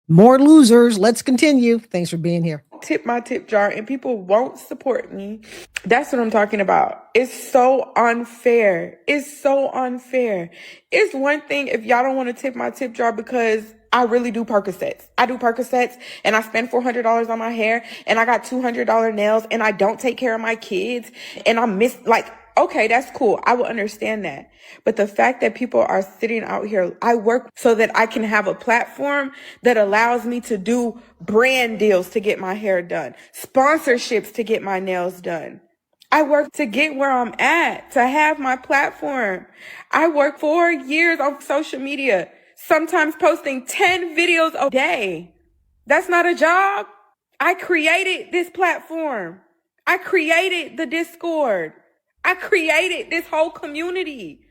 More losers. Let's continue. Thanks for being here. Tip my tip jar and people won't support me. That's what I'm talking about. It's so unfair. It's so unfair. It's one thing if y'all don't want to tip my tip jar because I really do Percocets. I do Percocets and I spend $400 on my hair and I got $200 nails and I don't take care of my kids and I miss okay, that's cool. I will understand that. But the fact that people are sitting out here, I work so that I can have a platform that allows me to do brand deals to get my hair done, sponsorships to get my nails done. I work to get where I'm at, to have my platform. I work 4 years on social media, sometimes posting 10 videos a day. That's not a job. I created this platform. I created the Discord. I created this whole community.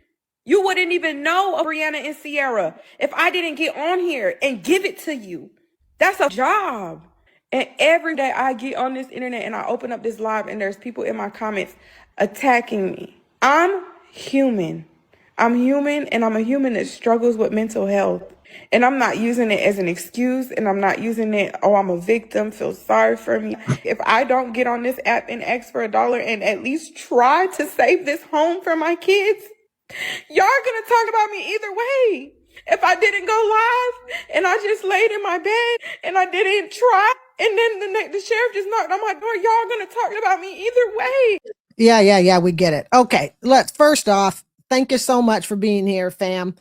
You wouldn't even know of Brianna and Sierra if I didn't get on here and give it to you. That's a job. And every day I get on this internet and I open up this live and there's people in my comments attacking me. I'm human. I'm human and I'm a human that struggles with mental health. And I'm not using it as an excuse and I'm not using it, oh, I'm a victim, feel sorry for me. If I don't get on this app and ask for $1 and at least try to save this home for my kids, y'all gonna talk about me either way. If I didn't go live and I just laid in my bed and I didn't try and then the sheriff just knocked on my door, y'all gonna talk about me either way. Yeah, we get it. Okay, first off, thank you so much for being here, fam.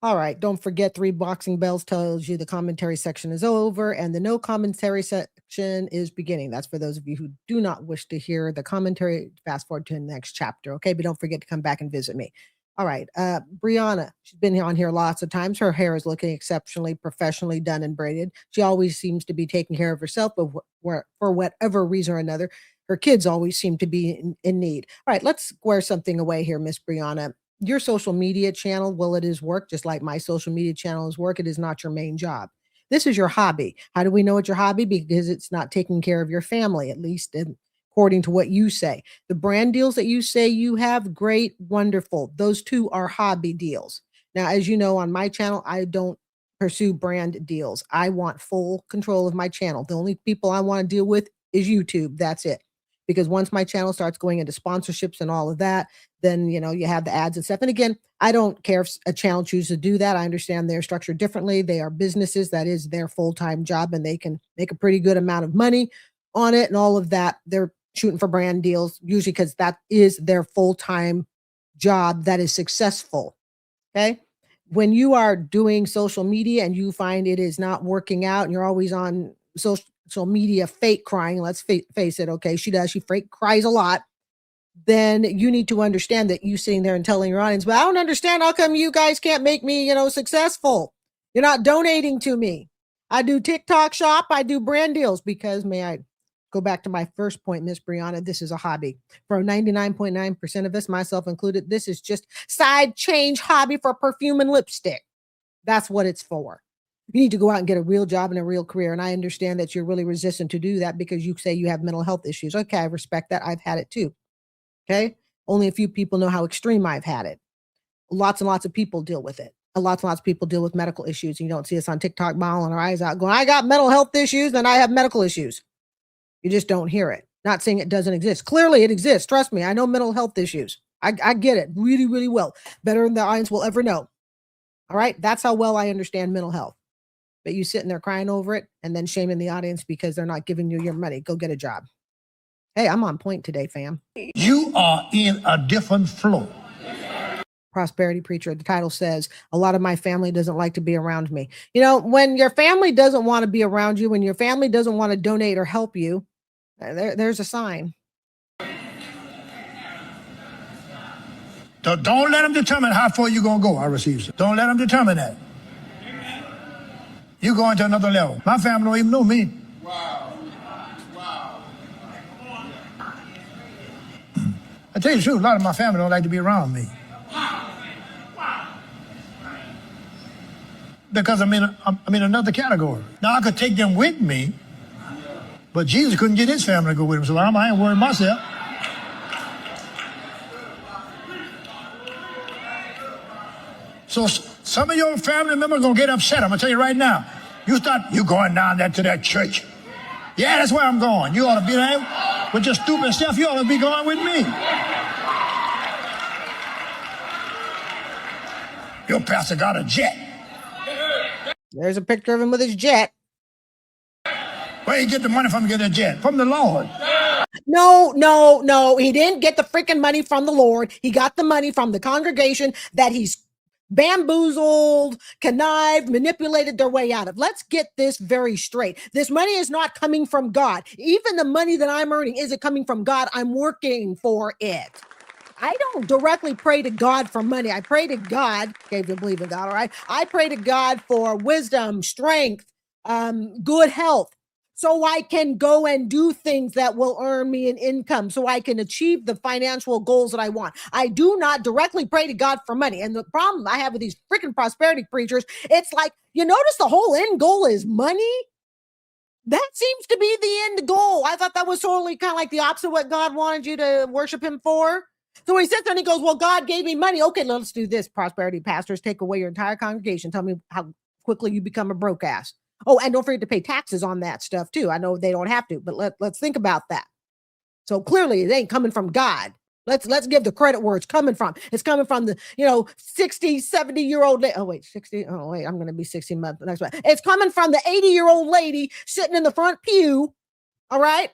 All right, don't forget 3 boxing bells tells you the commentary section is over and the no commentary section is beginning. That's for those of you who do not wish to hear the commentary. Fast forward to the next chapter, okay? But don't forget to come back and visit me. All right, Brianna, she's been on here lots of times. Her hair is looking exceptionally professionally done and braided. She always seems to be taking care of herself, but for whatever reason or another, her kids always seem to be in need. All right, let's square something away here, Miss Brianna. Your social media channel, well, it is work, just like my social media channel is work. It is not your main job. This is your hobby. How do we know it's your hobby? Because it's not taking care of your family, at least according to what you say. The brand deals that you say you have, great, wonderful. Those two are hobby deals. Now, as you know, on my channel, I don't pursue brand deals. I want full control of my channel. The only people I want to deal with is YouTube. That's it. Because once my channel starts going into sponsorships and all of that, then, you have the ads and stuff. And again, I don't care if a channel chooses to do that. I understand they're structured differently. They are businesses. That is their full-time job and they can make a pretty good amount of money on it and all of that. They're shooting for brand deals usually because that is their full-time job that is successful. Okay. When you are doing social media and you find it is not working out and you're always on social media fake crying, let's face it, okay, she fake cries a lot, then you need to understand that you sitting there and telling your audience, but I don't understand how come you guys can't make me, successful. You're not donating to me. I do TikTok shop, I do brand deals because, may I go back to my first point, Miss Brianna, this is a hobby. For 99.9% of us, myself included, this is just side change hobby for perfume and lipstick. That's what it's for. You need to go out and get a real job and a real career. And I understand that you're really resistant to do that because you say you have mental health issues. Okay, I respect that. I've had it too. Okay. Only a few people know how extreme I've had it. Lots and lots of people deal with it. Lots and lots of people deal with medical issues. You don't see us on TikTok bawling our eyes out going, I got mental health issues and I have medical issues. You just don't hear it. Not saying it doesn't exist. Clearly it exists. Trust me. I know mental health issues. I get it really, really well. Better than the audience will ever know. All right. That's how well I understand mental health. But you sitting there crying over it and then shaming the audience because they're not giving you your money. Go get a job. Hey, I'm on point today, fam. You are in a different flow. Prosperity preacher. The title says, a lot of my family doesn't like to be around me. When your family doesn't want to be around you, when your family doesn't want to donate or help you, there's a sign. Don't let them determine how far you're going to go, I receive. Don't let them determine that. You're going to another level. My family don't even know me. Wow. I tell you the truth, a lot of my family don't like to be around me. Because I'm in another category. Now I could take them with me, but Jesus couldn't get his family to go with him, so I ain't worried myself. So some of your family members are going to get upset. I'm going to tell you right now. You going down there to that church. Yeah, that's where I'm going. You ought to be there with your stupid stuff. You ought to be going with me. Your pastor got a jet. There's a picture of him with his jet. Where you get the money from to get a jet? From the Lord. No. He didn't get the freaking money from the Lord. He got the money from the congregation that he's bamboozled, connived, manipulated their way out of. Let's get this very straight. This money is not coming from God. Even the money that I'm earning isn't coming from God. I'm working for it. I don't directly pray to God for money. I pray to God, okay, if you believe in God, all right? I pray to God for wisdom, strength, good health, so I can go and do things that will earn me an income, so I can achieve the financial goals that I want. I do not directly pray to God for money. And the problem I have with these freaking prosperity preachers, it's like, you notice the whole end goal is money? That seems to be the end goal. I thought that was totally kind of like the opposite of what God wanted you to worship him for. So he sits there and he goes, well, God gave me money. Okay, let's do this. Prosperity pastors, take away your entire congregation. Tell me how quickly you become a broke ass. Oh, and don't forget to pay taxes on that stuff too. I know they don't have to, but let's think about that. So clearly it ain't coming from God. Let's give the credit where it's coming from. It's coming from the, 60, 70-year-old. Oh, wait, 60. Oh, wait, I'm going to be 60 months next month. It's coming from the 80-year-old lady sitting in the front pew. All right.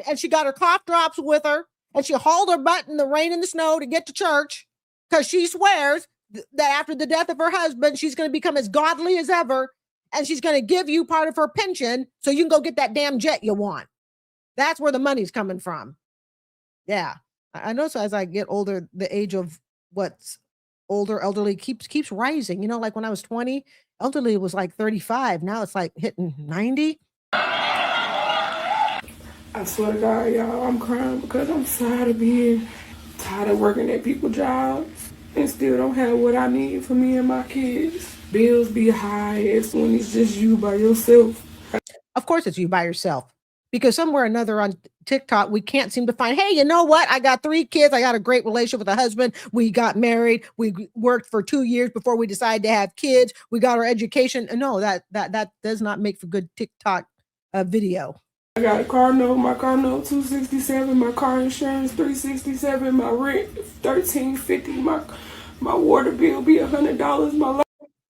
And she got her cough drops with her. And she hauled her butt in the rain and the snow to get to church because she swears that after the death of her husband, she's going to become as godly as ever. And she's going to give you part of her pension so you can go get that damn jet you want. That's where the money's coming from. Yeah. I know. So as I get older, the age of what's older elderly keeps rising. Like when I was 20, elderly was like 35. Now it's like hitting 90. I swear to God, y'all, I'm crying because I'm tired of working at people's jobs and still don't have what I need for me and my kids. Bills be high. It's when it's just you by yourself. Of course it's you by yourself. Because somewhere or another on TikTok, we can't seem to find, hey, you know what? I got 3 kids. I got a great relationship with a husband. We got married. We worked for 2 years before we decided to have kids. We got our education. No, that does not make for good TikTok video. I got a car note, my car note $267, my car insurance $367, my rent $1350, my water bill be $100, my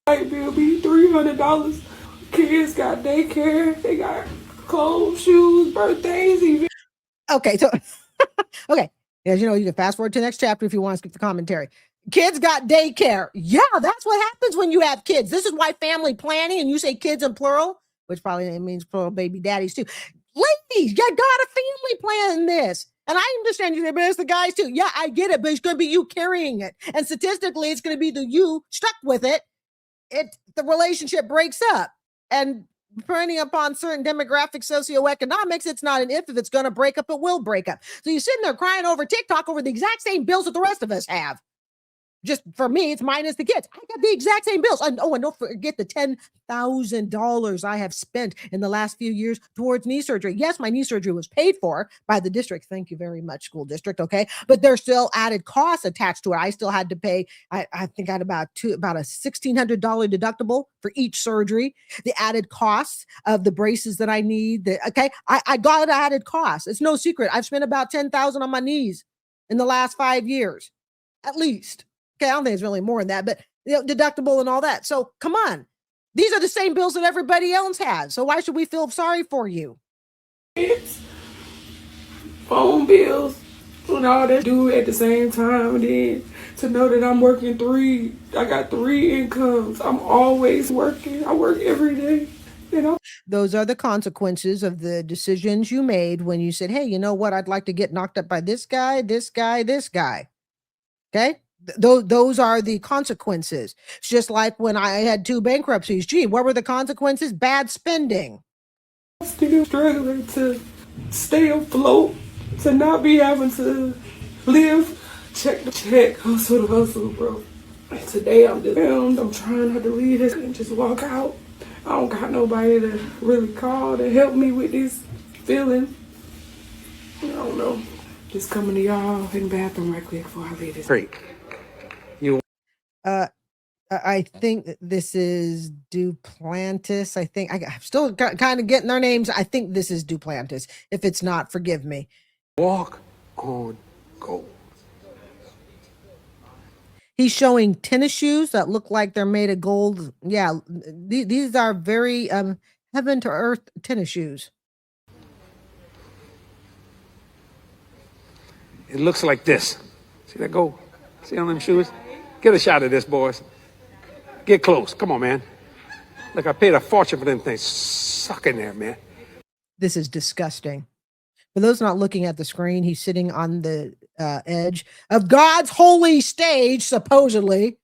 light bill be $300. Kids got daycare, they got clothes, shoes, birthdays, events. Okay, so okay, as you know, you can fast forward to the next chapter if you want to skip the commentary. Kids got daycare. Yeah, that's what happens when you have kids. This is why family planning, and you say kids in plural, which probably means plural baby daddies too. Ladies, you got a family plan in this. And I understand you, but it's the guys too. Yeah, I get it, but it's going to be you carrying it. And statistically, it's going to be the you stuck with it. The relationship breaks up. And depending upon certain demographic socioeconomics, it's not an if it's going to break up, it will break up. So you're sitting there crying over TikTok over the exact same bills that the rest of us have. Just for me, it's minus the kids. I got the exact same bills. And don't forget the $10,000 I have spent in the last few years towards knee surgery. Yes, my knee surgery was paid for by the district. Thank you very much, school district. Okay. But there's still added costs attached to it. I still had to pay, I think I had about a $1,600 deductible for each surgery. The added costs of the braces that I need. I got added costs. It's no secret. I've spent about $10,000 on my knees in the last 5 years, at least. Okay, I don't think it's really more than that, but deductible and all that. So come on. These are the same bills that everybody else has. So why should we feel sorry for you? It's phone bills and all that do at the same time. And then to know that I'm working I got 3 incomes. I'm always working. I work every day. Those are the consequences of the decisions you made when you said, hey, you know what? I'd like to get knocked up by this guy, this guy, this guy. Okay. Those are the consequences. It's just like when I had 2 bankruptcies. Gee, what were the consequences? Bad spending. Still struggling to stay afloat, to not be having to live check to check, hustle to hustle, bro. And today I'm trying not to leave this and just walk out. I don't got nobody to really call to help me with this feeling. I don't know. Just coming to y'all in the bathroom right quick before I leave this. Freak. I think that this is Duplantis. I think I'm still kind of getting their names. I think this is Duplantis. If it's not, forgive me. Walk on gold. He's showing tennis shoes that look like they're made of gold. Yeah, these are very heaven to earth tennis shoes. It looks like this. See that gold? See on them shoes? Get a shot of this, boys. Get close. Come on, man. Look, I paid a fortune for them things. Suck in there, man. This is disgusting. For those not looking at the screen, he's sitting on the edge of God's holy stage, supposedly,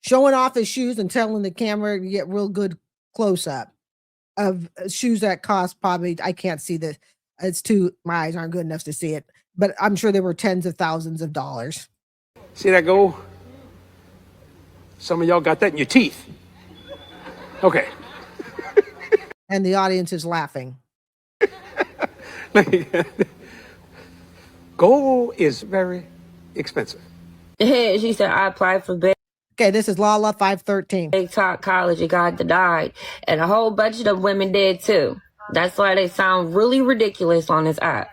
showing off his shoes and telling the camera to get real good close up of shoes that cost probably, I can't see this. My eyes aren't good enough to see it, but I'm sure they were tens of thousands of dollars. See that gold? Some of y'all got that in your teeth. Okay. And the audience is laughing. Gold is very expensive. She said, I applied for Okay, this is Lala 513. Big Talk College. It got denied. And a whole bunch of women did too. That's why they sound really ridiculous on this app.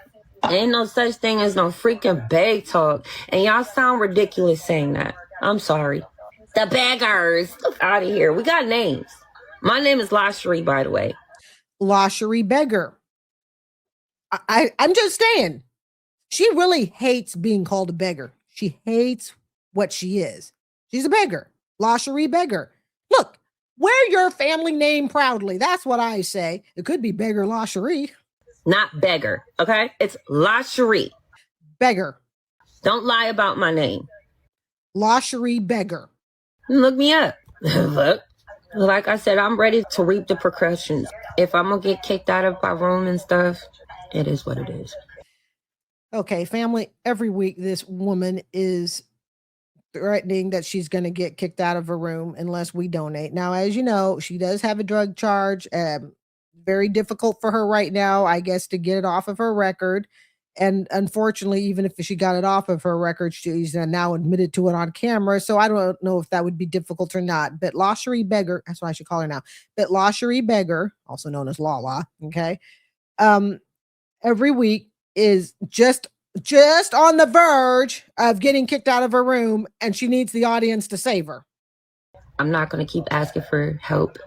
Ain't no such thing as no freaking big talk. And y'all sound ridiculous saying that. I'm sorry. The beggars. Out of here. We got names. My name is Lashery, by the way. Lashery Beggar. I'm just saying, she really hates being called a beggar. She hates what she is. She's a beggar. Lashery Beggar. Look, wear your family name proudly. That's what I say. It could be Beggar Lashery. Not beggar, okay? It's Lashery. Beggar. Don't lie about my name. Lashery Beggar. Look me up. Look. Like I said, I'm ready to reap the repercussions. If I'm going to get kicked out of my room and stuff, it is what it is. Okay, family, every week this woman is threatening that she's going to get kicked out of her room unless we donate. Now, as you know, she does have a drug charge. Very difficult for her right now, I guess, to get it off of her record. And unfortunately, even if she got it off of her record, she's now admitted to it on camera. So I don't know if that would be difficult or not. But Lashery Beggar, that's what I should call her now. But Lashery Beggar, also known as Lala, okay, every week is just on the verge of getting kicked out of her room, and she needs the audience to save her. I'm not going to keep asking for help.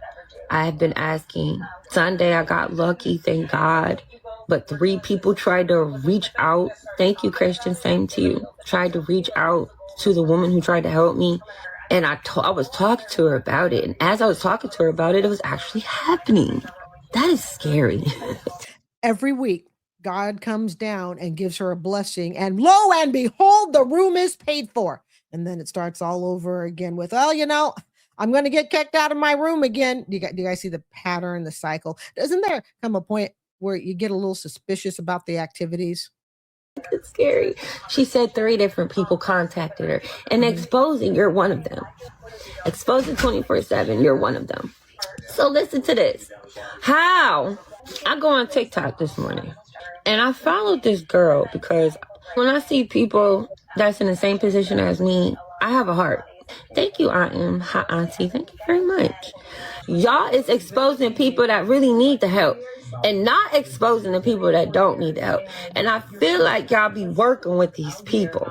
I have been asking. Sunday, I got lucky, thank God. But 3 people tried to reach out. Thank you, Christian. Same to you. Tried to reach out to the woman who tried to help me. And I was talking to her about it. And as I was talking to her about it, it was actually happening. That is scary. Every week, God comes down and gives her a blessing. And lo and behold, the room is paid for. And then it starts all over again with, well, I'm going to get kicked out of my room again. Do you guys see the pattern, the cycle? Doesn't there come a point where you get a little suspicious about the activities? It's scary. She said 3 different people contacted her. And exposing, you're one of them. Exposing 24/7, you're one of them. So listen to this. How? I go on TikTok this morning. And I followed this girl because when I see people that's in the same position as me, I have a heart. Thank you, Hi, Auntie. Thank you very much. Y'all is exposing people that really need the help and not exposing the people that don't need the help. And I feel like y'all be working with these people.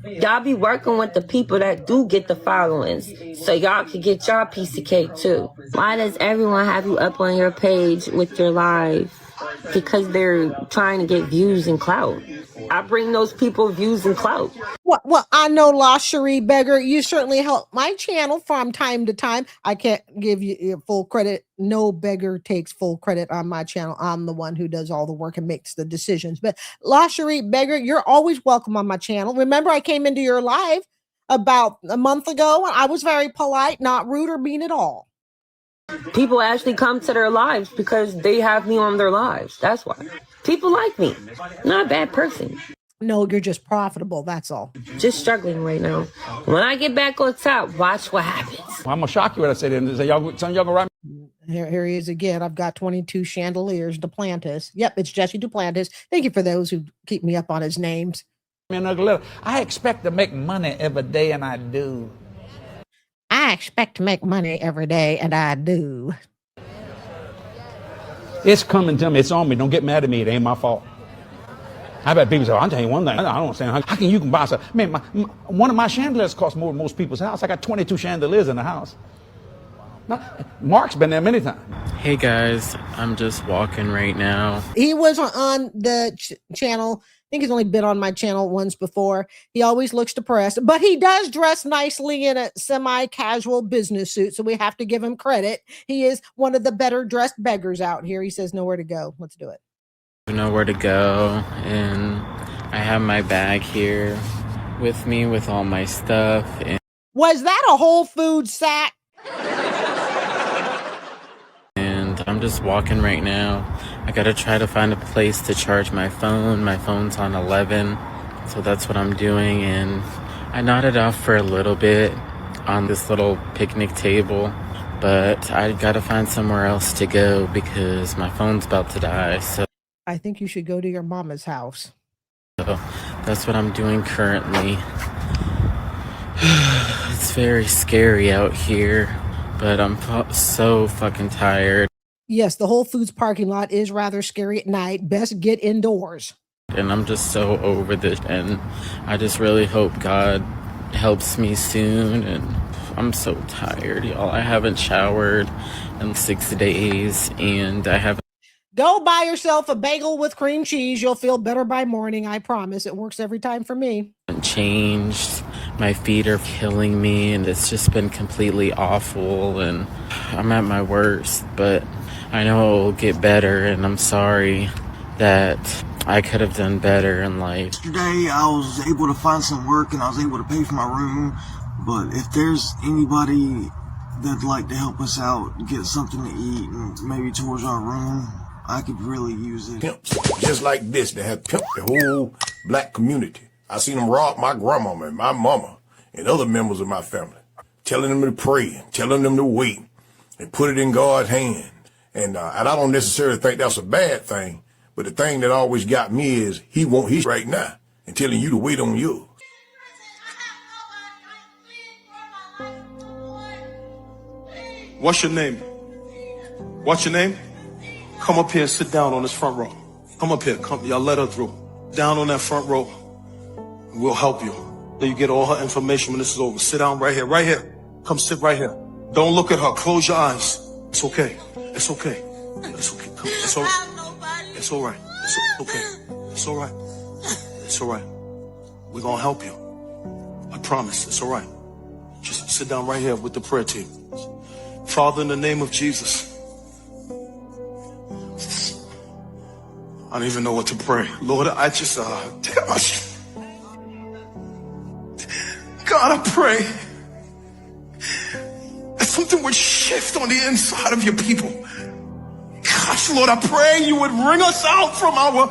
Y'all be working with the people that do get the followings so y'all can get y'all piece of cake too. Why does everyone have you up on your page with your live? Because they're trying to get views and clout. I bring those people views and clout. Well, I know, Lashery Beggar, you certainly help my channel from time to time. I can't give you full credit. No beggar takes full credit on my channel. I'm the one who does all the work and makes the decisions. But Lashery Beggar, you're always welcome on my channel. Remember, I came into your live about a month ago. I was very polite, not rude or mean at all. People actually come to their lives because they have me on their lives. That's why. People like me. Not a bad person. No, you're just profitable. That's all. Just struggling right now. When I get back on top, watch what happens. I'm going to shock you when I say this. Some of y'all going to write me. Here he is again. I've got 22 chandeliers. Duplantis. Yep, it's Jesse Duplantis. Thank you for those who keep me up on his names. I expect to make money every day, and I do. I expect to make money every day, and I do. It's coming to me. It's on me. Don't get mad at me. It ain't my fault. I bet people say, I'll tell you one thing. I don't understand. How can you buy stuff? Man, one of my chandeliers costs more than most people's house. I got 22 chandeliers in the house. Mark's been there many times. Hey guys, I'm just walking right now. He was on the channel. I think he's only been on my channel once before. He always looks depressed, but he does dress nicely in a semi-casual business suit, so we have to give him credit. He is one of the better dressed beggars out here. He says nowhere to go. Let's do it. I know where to go, and I have my bag here with me with all my stuff. And was that a Whole Foods sack? And I'm just walking right now. I gotta try to find a place to charge my phone. My phone's on 11, so that's what I'm doing. And I nodded off for a little bit on this little picnic table, but I gotta find somewhere else to go because my phone's about to die. So I think you should go to your mama's house. So that's what I'm doing currently. It's very scary out here, but I'm so fucking tired. Yes, the Whole Foods parking lot is rather scary at night. Best get indoors. And I'm just so over this, and I just really hope God helps me soon. And I'm so tired, y'all. I haven't showered in 6 days, and I haven't. Go buy yourself a bagel with cream cheese. You'll feel better by morning. I promise. It works every time for me. Changed. My feet are killing me, and it's just been completely awful, and I'm at my worst, but I know it will get better, and I'm sorry that I could have done better in life. Yesterday I was able to find some work and I was able to pay for my room, but if there's anybody that'd like to help us out, get something to eat and maybe towards our room, I could really use it. Pimps just like this that have pimped the whole black community. I seen them rob my grandmama and my mama and other members of my family, telling them to pray, telling them to wait and put it in God's hand. And I don't necessarily think that's a bad thing, but the thing that always got me is he won't his right now and telling you to wait on yours. What's your name? What's your name? Come up here and sit down on this front row. Come up here. Come, y'all let her through. Down on that front row. We'll help you. Then you get all her information when this is over. Sit down right here. Right here. Come sit right here. Don't look at her. Close your eyes. It's okay. It's okay. It's okay. Come. It's all right. It's all right. It's okay. It's all right. It's all right. We're gonna help you. I promise. It's all right. Just sit down right here with the prayer team. Father, in the name of Jesus, I don't even know what to pray. Lord, I just, damn, God, I pray that something would shift on the inside of your people. Gosh, Lord, I pray you would bring us out from our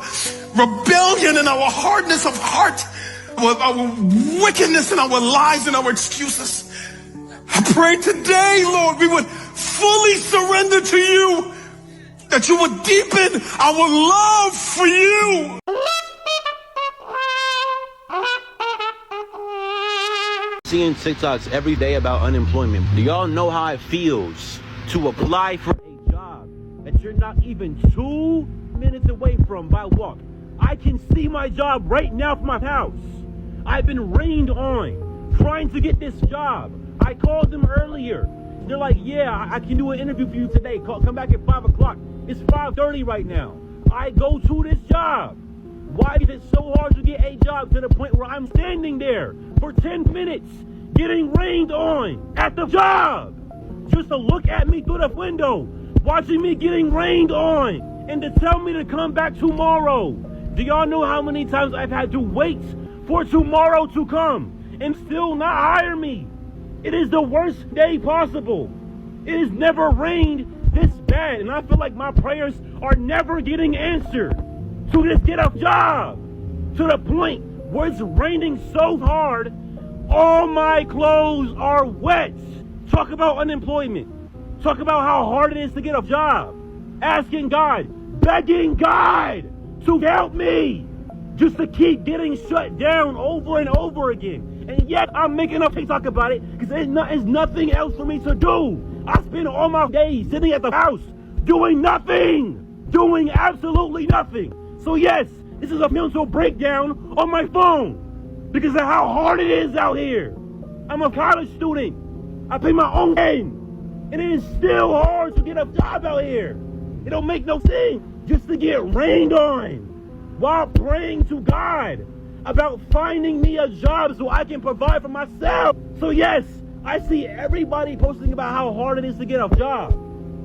rebellion and our hardness of heart, our wickedness and our lies and our excuses. I pray today, Lord, we would fully surrender to you, that you would deepen our love for you. Seeing TikToks every day about unemployment. Do y'all know how it feels to apply for a job that you're not even 2 minutes away from by walk? I can see my job right now from my house. I've been rained on trying to get this job. I called them earlier. They're like, yeah, I can do an interview for you today. Come back at 5 o'clock. It's 5:30 right now. I go to this job. Why is it so hard to get a job to the point where I'm standing there for 10 minutes getting rained on at the job just to look at me through the window, watching me getting rained on, and to tell me to come back tomorrow? Do y'all know how many times I've had to wait for tomorrow to come and still not hire me? It is the worst day possible. It has never rained this bad, and I feel like my prayers are never getting answered to just get a job, to the point where it's raining so hard, all my clothes are wet. Talk about unemployment. Talk about how hard it is to get a job. Asking God, begging God to help me, just to keep getting shut down over and over again. And yet I'm making a TikTok about it because there's nothing else for me to do. I spend all my days sitting at the house doing nothing, doing absolutely nothing. So yes, this is a mental breakdown on my phone because of how hard it is out here. I'm a college student. I pay my own rent. And it is still hard to get a job out here. It don't make no sense just to get rained on while praying to God about finding me a job so I can provide for myself. So yes, I see everybody posting about how hard it is to get a job.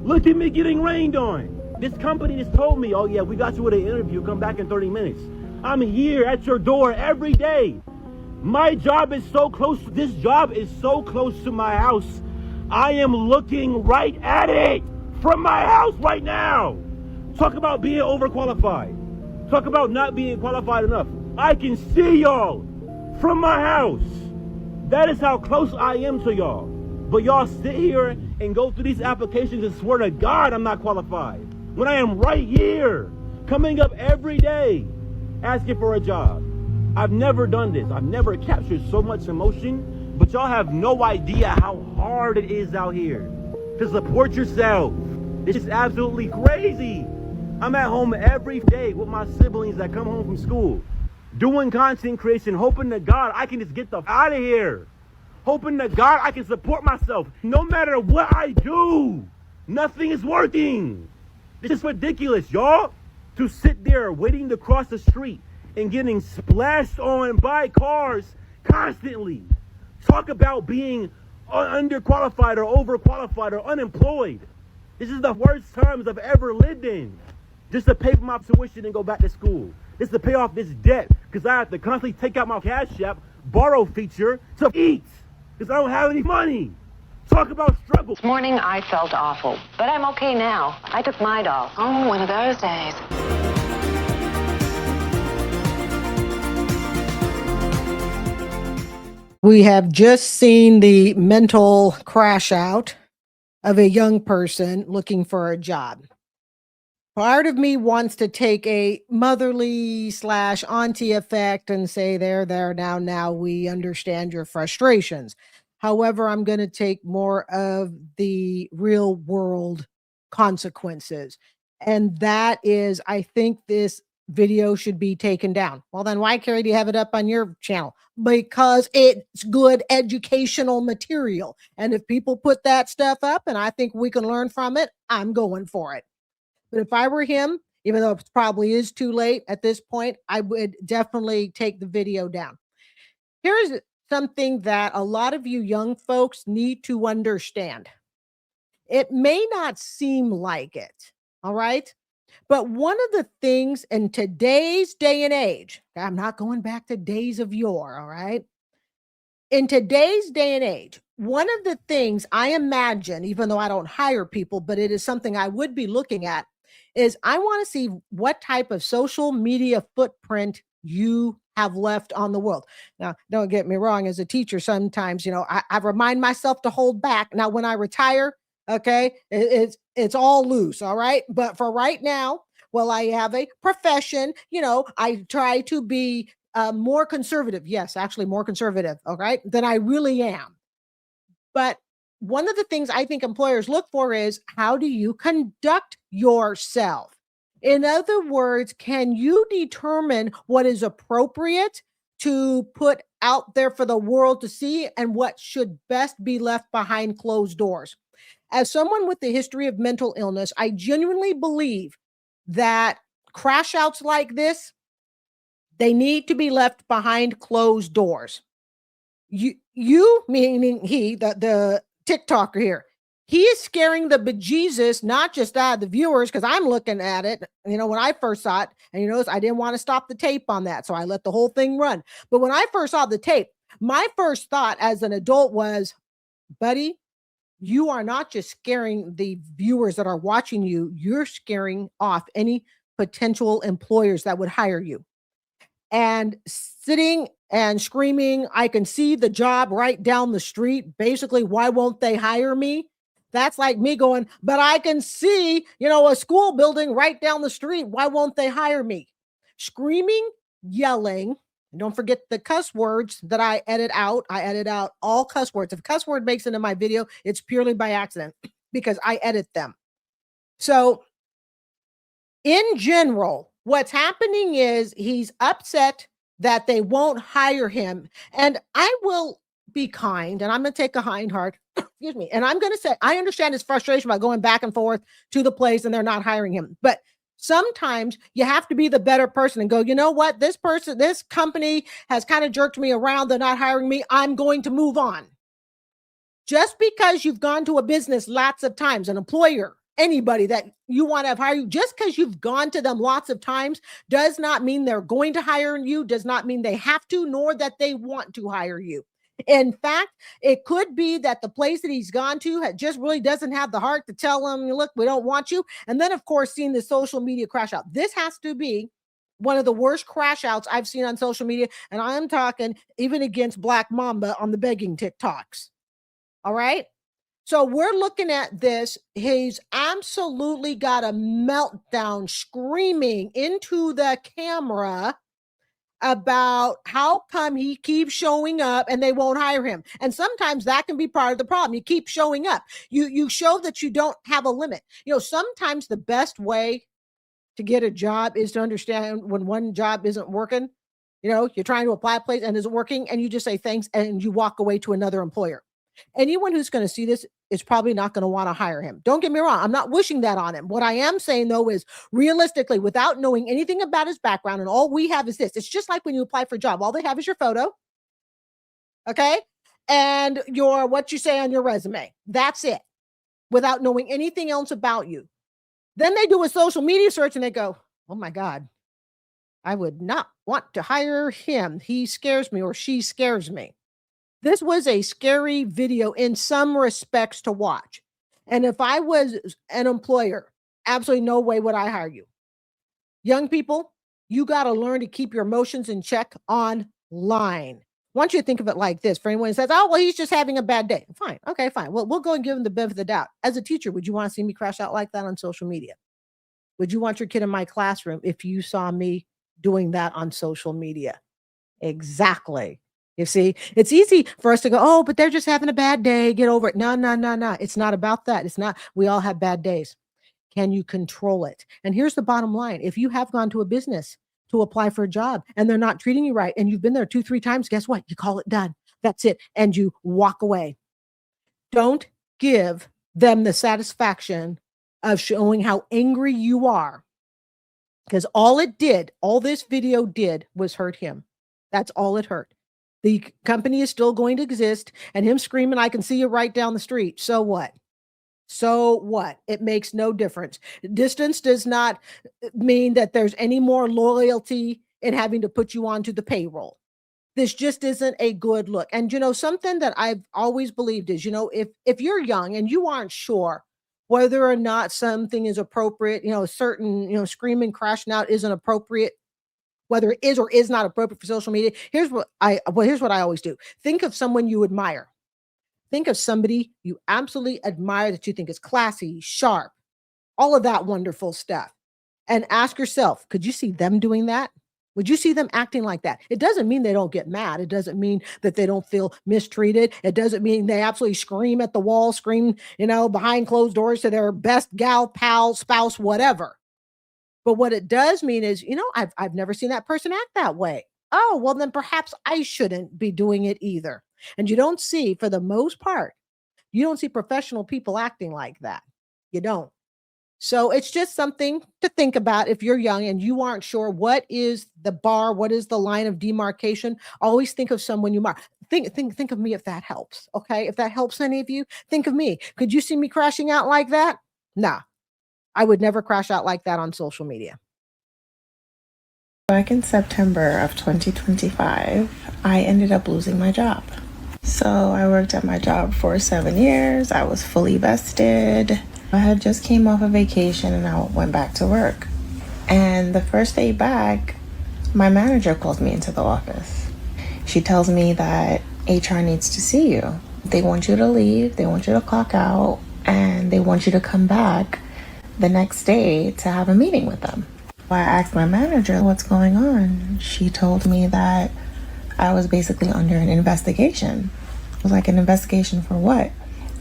Look at me getting rained on. This company just told me, oh yeah, we got you at an interview, come back in 30 minutes. I'm here at your door every day. My job is so close, this job is so close to my house. I am looking right at it from my house right now. Talk about being overqualified. Talk about not being qualified enough. I can see y'all from my house. That is how close I am to y'all. But y'all sit here and go through these applications and swear to God I'm not qualified. When I am right here, coming up every day, asking for a job. I've never done this. I've never captured so much emotion. But y'all have no idea how hard it is out here to support yourself. It's just absolutely crazy. I'm at home every day with my siblings that come home from school, doing content creation, hoping to God I can just get the out of here. Hoping to God I can support myself. No matter what I do, nothing is working. It's just ridiculous, y'all. To sit there waiting to cross the street and getting splashed on by cars constantly. Talk about being underqualified or overqualified or unemployed. This is the worst times I've ever lived in. Just to pay for my tuition and go back to school. Just to pay off this debt because I have to constantly take out my Cash App borrow feature to eat because I don't have any money. Talk about struggle. This morning I felt awful, but I'm okay now. I took my doll. Oh, one of those days. We have just seen the mental crash out of a young person looking for a job. Part of me wants to take a motherly / auntie effect and say, there, now we understand your frustrations. However, I'm going to take more of the real world consequences. And that is, I think this video should be taken down. Well, then why, Carrie, do you have it up on your channel? Because it's good educational material. And if people put that stuff up and I think we can learn from it, I'm going for it. But if I were him, even though it probably is too late at this point, I would definitely take the video down. Here's something that a lot of you young folks need to understand. It may not seem like it, all right? But one of the things in today's day and age, I'm not going back to days of yore, all right? In today's day and age, one of the things I imagine, even though I don't hire people, but it is something I would be looking at, is I want to see what type of social media footprint you have left on the world. Now, don't get me wrong, as a teacher, sometimes, I remind myself to hold back. Now, when I retire, okay, it's all loose, all right? But for right now, well, I have a profession, I try to be more conservative. Yes, actually more conservative, all right, than I really am. But one of the things I think employers look for is, how do you conduct yourself? In other words, can you determine what is appropriate to put out there for the world to see and what should best be left behind closed doors? As someone with a history of mental illness, I genuinely believe that crash outs like this, they need to be left behind closed doors. You meaning he, the TikToker here, he is scaring the bejesus, not just out of the viewers, because I'm looking at it, when I first saw it, and you notice I didn't want to stop the tape on that, so I let the whole thing run. But when I first saw the tape, my first thought as an adult was, buddy, you are not just scaring the viewers that are watching you, you're scaring off any potential employers that would hire you. And sitting and screaming, I can see the job right down the street. Basically, why won't they hire me? That's like me going, but I can see, a school building right down the street. Why won't they hire me? Screaming, yelling, And don't forget the cuss words that I edit out. I edit out all cuss words. If a cuss word makes it into my video, it's purely by accident because I edit them. So in general, what's happening is he's upset that they won't hire him. And I will be kind, and I'm going to take a hind heart. Excuse me. And I'm going to say, I understand his frustration about going back and forth to the place and they're not hiring him. But sometimes you have to be the better person and go, you know what? This company has kind of jerked me around. They're not hiring me. I'm going to move on. Just because you've gone to a business lots of times, an employer, anybody that you want to have hire you, just because you've gone to them lots of times does not mean they're going to hire you, does not mean they have to, nor that they want to hire you. In fact, it could be that the place that he's gone to just really doesn't have the heart to tell him, look, we don't want you. And then, of course, seeing the social media crash out. This has to be one of the worst crash outs I've seen on social media. And I'm talking even against Black Mamba on the begging TikToks. All right. So we're looking at this. He's absolutely got a meltdown screaming into the camera about how come he keeps showing up and they won't hire him. And sometimes that can be part of the problem. You keep showing up. You show that you don't have a limit. Sometimes the best way to get a job is to understand when one job isn't working. You're trying to apply a place and isn't working, and you just say thanks and you walk away to another employer. Anyone who's going to see this is probably not going to want to hire him. Don't get me wrong. I'm not wishing that on him. What I am saying, though, is realistically, without knowing anything about his background, and all we have is this. It's just like when you apply for a job. All they have is your photo, okay, and what you say on your resume. That's it, without knowing anything else about you. Then they do a social media search and they go, oh, my God, I would not want to hire him. He scares me or she scares me. This was a scary video in some respects to watch. And if I was an employer, absolutely no way would I hire you. Young people, you got to learn to keep your emotions in check online. I want you to think of it like this. For anyone who says, oh, well, he's just having a bad day. Fine. Okay, fine. Well, we'll go and give him the benefit of the doubt. As a teacher, would you want to see me crash out like that on social media? Would you want your kid in my classroom if you saw me doing that on social media? Exactly. You see, it's easy for us to go, oh, but they're just having a bad day. Get over it. No. It's not about that. It's not. We all have bad days. Can you control it? And here's the bottom line. If you have gone to a business to apply for a job and they're not treating you right and you've been there 2-3 times, guess what? You call it done. That's it. And you walk away. Don't give them the satisfaction of showing how angry you are, because all this video did was hurt him. That's all it hurt. The company is still going to exist, and him screaming, I can see you right down the street. So what? So what? It makes no difference. Distance does not mean that there's any more loyalty in having to put you onto the payroll. This just isn't a good look. And, something that I've always believed is, if you're young and you aren't sure whether or not something is appropriate, certain, screaming, crashing out isn't appropriate, whether it is or is not appropriate for social media. Here's what I always do. Think of someone you admire. Think of somebody you absolutely admire that you think is classy, sharp, all of that wonderful stuff. And ask yourself, could you see them doing that? Would you see them acting like that? It doesn't mean they don't get mad. It doesn't mean that they don't feel mistreated. It doesn't mean they absolutely scream at the wall, scream, behind closed doors to their best gal, pal, spouse, whatever. But what it does mean is, I've never seen that person act that way. Oh, well, then perhaps I shouldn't be doing it either. And you don't see, for the most part, you don't see professional people acting like that. You don't. So it's just something to think about if you're young and you aren't sure what is the bar, what is the line of demarcation. Always think of someone you admire. Think of me if that helps. Okay, if that helps any of you, think of me. Could you see me crashing out like that? Nah. I would never crash out like that on social media. Back in September of 2025, I ended up losing my job. So I worked at my job for 7 years. I was fully vested. I had just came off a vacation and I went back to work. And the first day back, my manager calls me into the office. She tells me that HR needs to see you. They want you to leave, they want you to clock out, and they want you to come back the next day to have a meeting with them. I asked my manager what's going on. She told me that I was basically under an investigation. I was like, an investigation for what?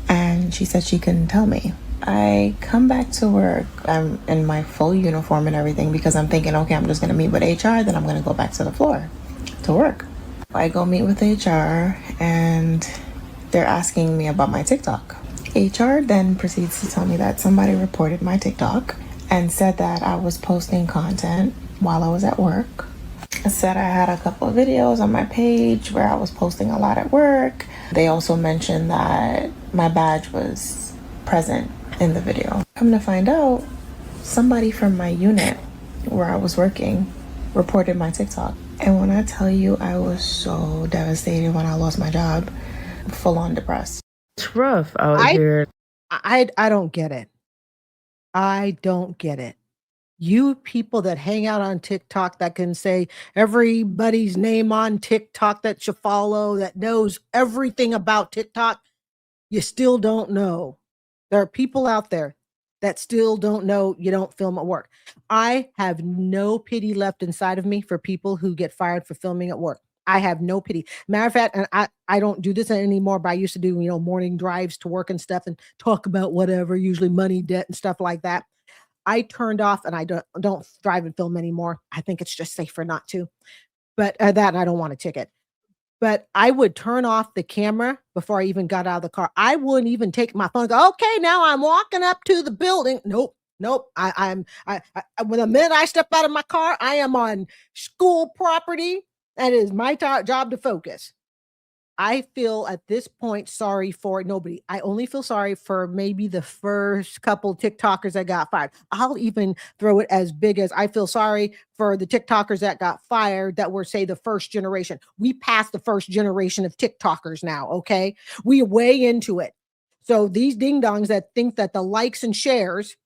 And she said she couldn't tell me. I come back to work. I'm in my full uniform and everything because I'm thinking, okay, I'm just going to meet with HR, then I'm going to go back to the floor to work. I go meet with HR and they're asking me about my TikTok. HR then proceeds to tell me that somebody reported my TikTok and said that I was posting content while I was at work. I said I had a couple of videos on my page where I was posting a lot at work. They also mentioned that my badge was present in the video. Come to find out, somebody from my unit where I was working reported my TikTok. And when I tell you, I was so devastated when I lost my job, full on depressed. It's rough out here. I don't get it. I don't get it. You people that hang out on TikTok that can say everybody's name on TikTok that you follow, that knows everything about TikTok, you still don't know. There are people out there that still don't know you don't film at work. I have no pity left inside of me for people who get fired for filming at work. I have no pity. Matter of fact, and I don't do this anymore, but I used to do, morning drives to work and stuff and talk about whatever, usually money, debt, and stuff like that. I turned off and I don't drive and film anymore. I think it's just safer not to. But that I don't want a ticket. But I would turn off the camera before I even got out of the car. I wouldn't even take my phone and go, okay, now I'm walking up to the building. Nope. When the minute I step out of my car, I am on school property. That is my job to focus. I feel at this point sorry for nobody. I only feel sorry for maybe the first couple TikTokers that got fired. I'll even throw it as big as I feel sorry for the TikTokers that got fired that were, say, the first generation. We passed the first generation of TikTokers now, okay? We are way into it. So these ding-dongs that think that the likes and shares,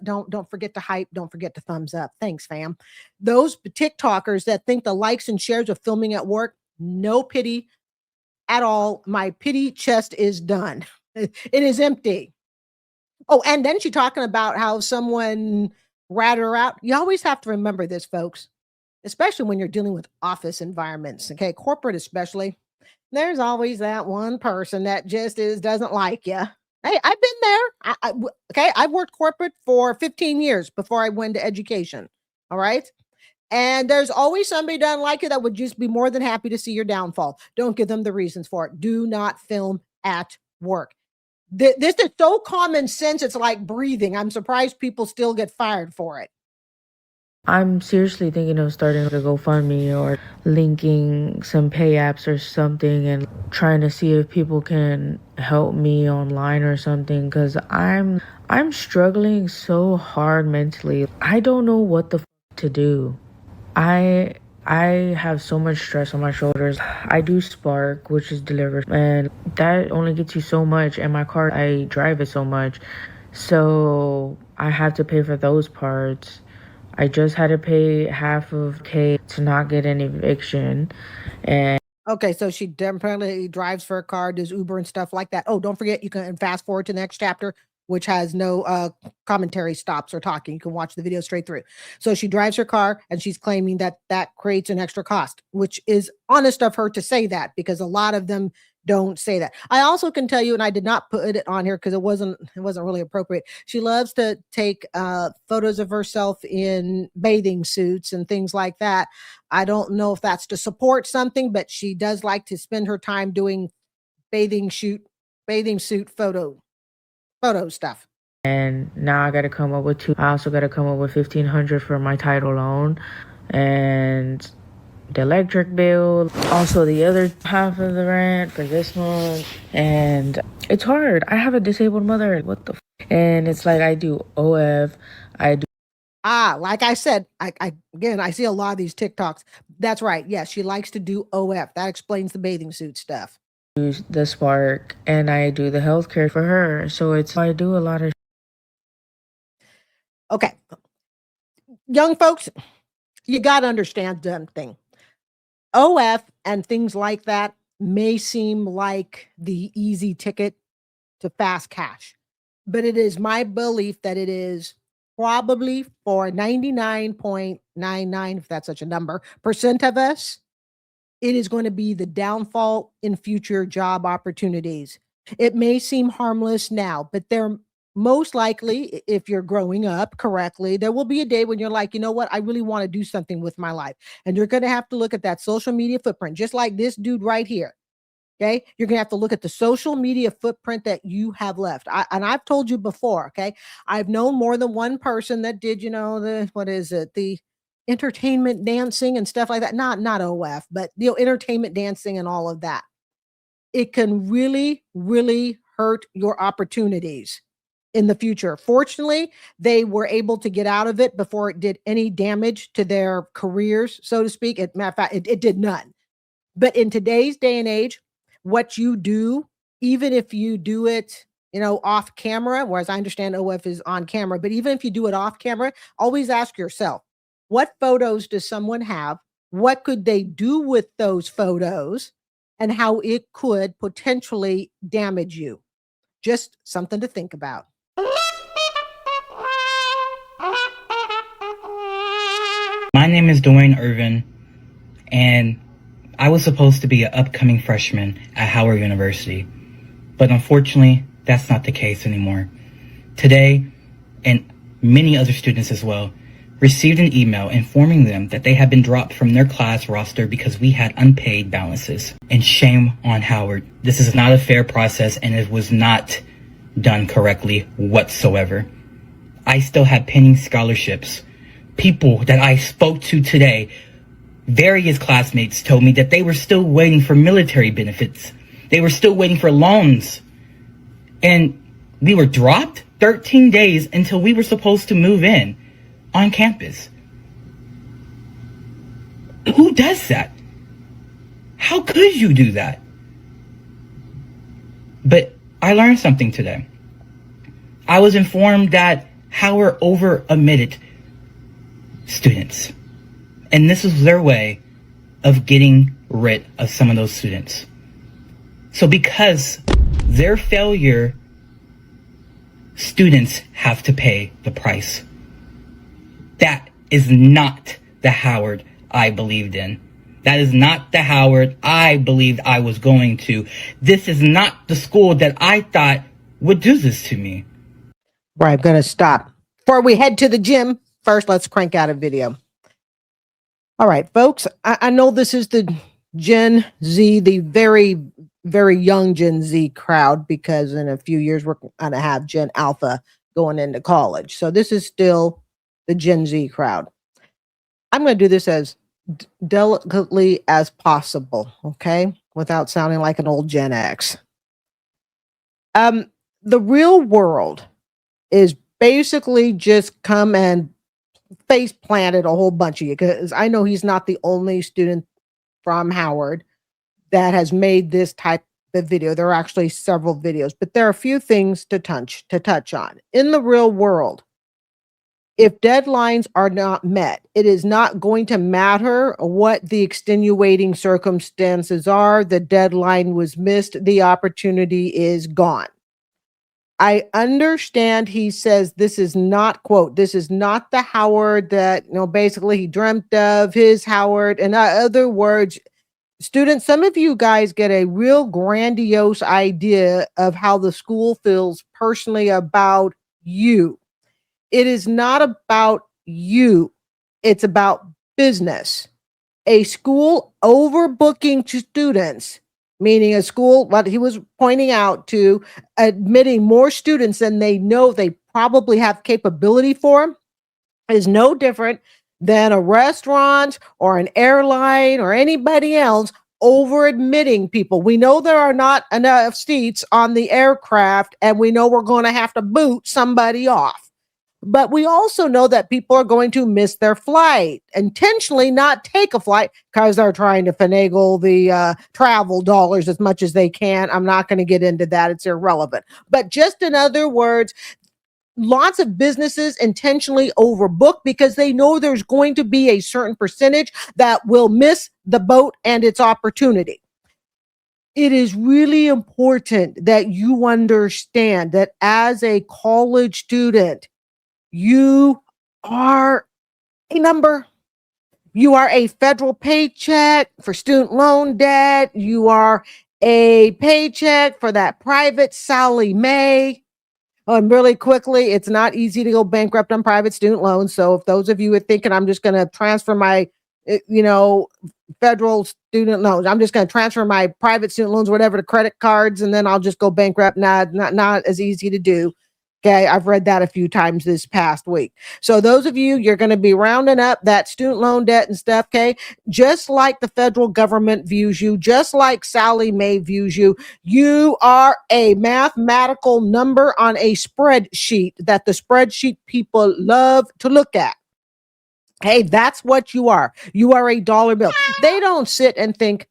don't forget the hype, don't forget the thumbs up. Thanks, fam. Those TikTokers that think the likes and shares of filming at work, no pity at all. My pity chest is done. It is empty. Oh, and then she's talking about how someone ratted her out. You always have to remember this, folks, especially when you're dealing with office environments, okay, corporate especially. There's always that one person that just doesn't like you. Hey, I've been there. Okay, I've worked corporate for 15 years before I went to education. All right. And there's always somebody that doesn't like it that would just be more than happy to see your downfall. Don't give them the reasons for it. Do not film at work. This is so common sense. It's like breathing. I'm surprised people still get fired for it. I'm seriously thinking of starting a GoFundMe or linking some pay apps or something and trying to see if people can help me online or something, because I'm struggling so hard mentally. I don't know what the to do. I have so much stress on my shoulders. I do Spark, which is delivered, and that only gets you so much. And my car, I drive it so much, so I have to pay for those parts. I just had to pay half of K to not get an eviction. And okay, so she definitely drives for a car, does Uber and stuff like that. Oh, don't forget, you can fast forward to the next chapter, which has no commentary stops or talking. You can watch the video straight through. So she drives her car and she's claiming that that creates an extra cost, which is honest of her to say that, because a lot of them don't say that. I also can tell you, and I did not put it on here because it wasn't really appropriate. She loves to take photos of herself in bathing suits and things like that. I don't know if that's to support something, but she does like to spend her time doing bathing suit photo stuff. And now I got to come up with two. I also got to come up with $1,500 for my title loan and the electric bill. Also the other half of the rent for this month. And it's hard. I have a disabled mother. What the and it's like I do OF. I do. Like I said, I see a lot of these TikToks. That's right. Yes, she likes to do OF. That explains the bathing suit stuff. Use the Spark and I do the healthcare for her. So I do a lot of. Okay. Young folks, you got to understand something. OF and things like that may seem like the easy ticket to fast cash, but it is my belief that it is probably for 99.99, if that's such a number, % of us, it is going to be the downfall in future job opportunities. It may seem harmless now, but they're most likely, if you're growing up correctly, there will be a day when you're like, you know what, I really want to do something with my life. And you're going to have to look at that social media footprint, just like this dude right here. Okay. You're going to have to look at the social media footprint that you have left. And I've told you before. Okay. I've known more than one person that did, what is it? The entertainment dancing and stuff like that. Not OF, but entertainment dancing and all of that. It can really, really hurt your opportunities in the future. Fortunately, they were able to get out of it before it did any damage to their careers, so to speak. Matter of fact, it did none. But in today's day and age, what you do, even if you do it, off camera, whereas I understand OF is on camera, but even if you do it off camera, always ask yourself, what photos does someone have? What could they do with those photos? And how it could potentially damage you. Just something to think about. My name is Dwayne Irvin, and I was supposed to be an upcoming freshman at Howard University, but unfortunately, that's not the case anymore. Today, and many other students as well, received an email informing them that they had been dropped from their class roster because we had unpaid balances. And shame on Howard. This is not a fair process, and it was not done correctly whatsoever. I still have pending scholarships. People that I spoke to today, various classmates told me that they were still waiting for military benefits. They were still waiting for loans. And we were dropped 13 days until we were supposed to move in on campus. Who does that? How could you do that? But I learned something today. I was informed that Howard over-admitted students. And this was their way of getting rid of some of those students. So because their failure, students have to pay the price. That is not the Howard I believed in. That is not the Howard I believed I was going to. This is not the school that I thought would do this to me. Right, I'm going to stop. Before we head to the gym, first let's crank out a video. All right, folks, I know this is the Gen Z, the very, very young Gen Z crowd, because in a few years we're going to have Gen Alpha going into college. So this is still the Gen Z crowd. I'm going to do this as delicately as possible, okay? Without sounding like an old Gen X. The real world is basically just come and face planted a whole bunch of you, because I know he's not the only student from Howard that has made this type of video. There are actually several videos, but there are a few things to touch on. In the real world, if deadlines are not met, it is not going to matter what the extenuating circumstances are. The deadline was missed. The opportunity is gone. I understand he says this is not, quote, this is not the Howard that, basically he dreamt of, his Howard. In other words, students, some of you guys get a real grandiose idea of how the school feels personally about you. It is not about you. It's about business. A school overbooking students, meaning a school, what he was pointing out, to admitting more students than they know they probably have capability for, is no different than a restaurant or an airline or anybody else over admitting people. We know there are not enough seats on the aircraft, and we know we're going to have to boot somebody off. But we also know that people are going to miss their flight, intentionally not take a flight because they're trying to finagle the travel dollars as much as they can. I'm not going to get into that. It's irrelevant. But just in other words, lots of businesses intentionally overbook because they know there's going to be a certain percentage that will miss the boat and its opportunity. It is really important that you understand that as a college student, you are a number. You are a federal paycheck for student loan debt. You are a paycheck for that private Sally Mae. And really quickly, it's not easy to go bankrupt on private student loans. So if those of you are thinking I'm just going to transfer my, federal student loans, I'm just going to transfer my private student loans, whatever, to credit cards, and then I'll just go bankrupt. Not as easy to do. Okay, I've read that a few times this past week. So those of you, you're going to be rounding up that student loan debt and stuff, okay? Just like the federal government views you, just like Sally Mae views you, you are a mathematical number on a spreadsheet that the spreadsheet people love to look at. Hey, that's what you are. You are a dollar bill. They don't sit and think,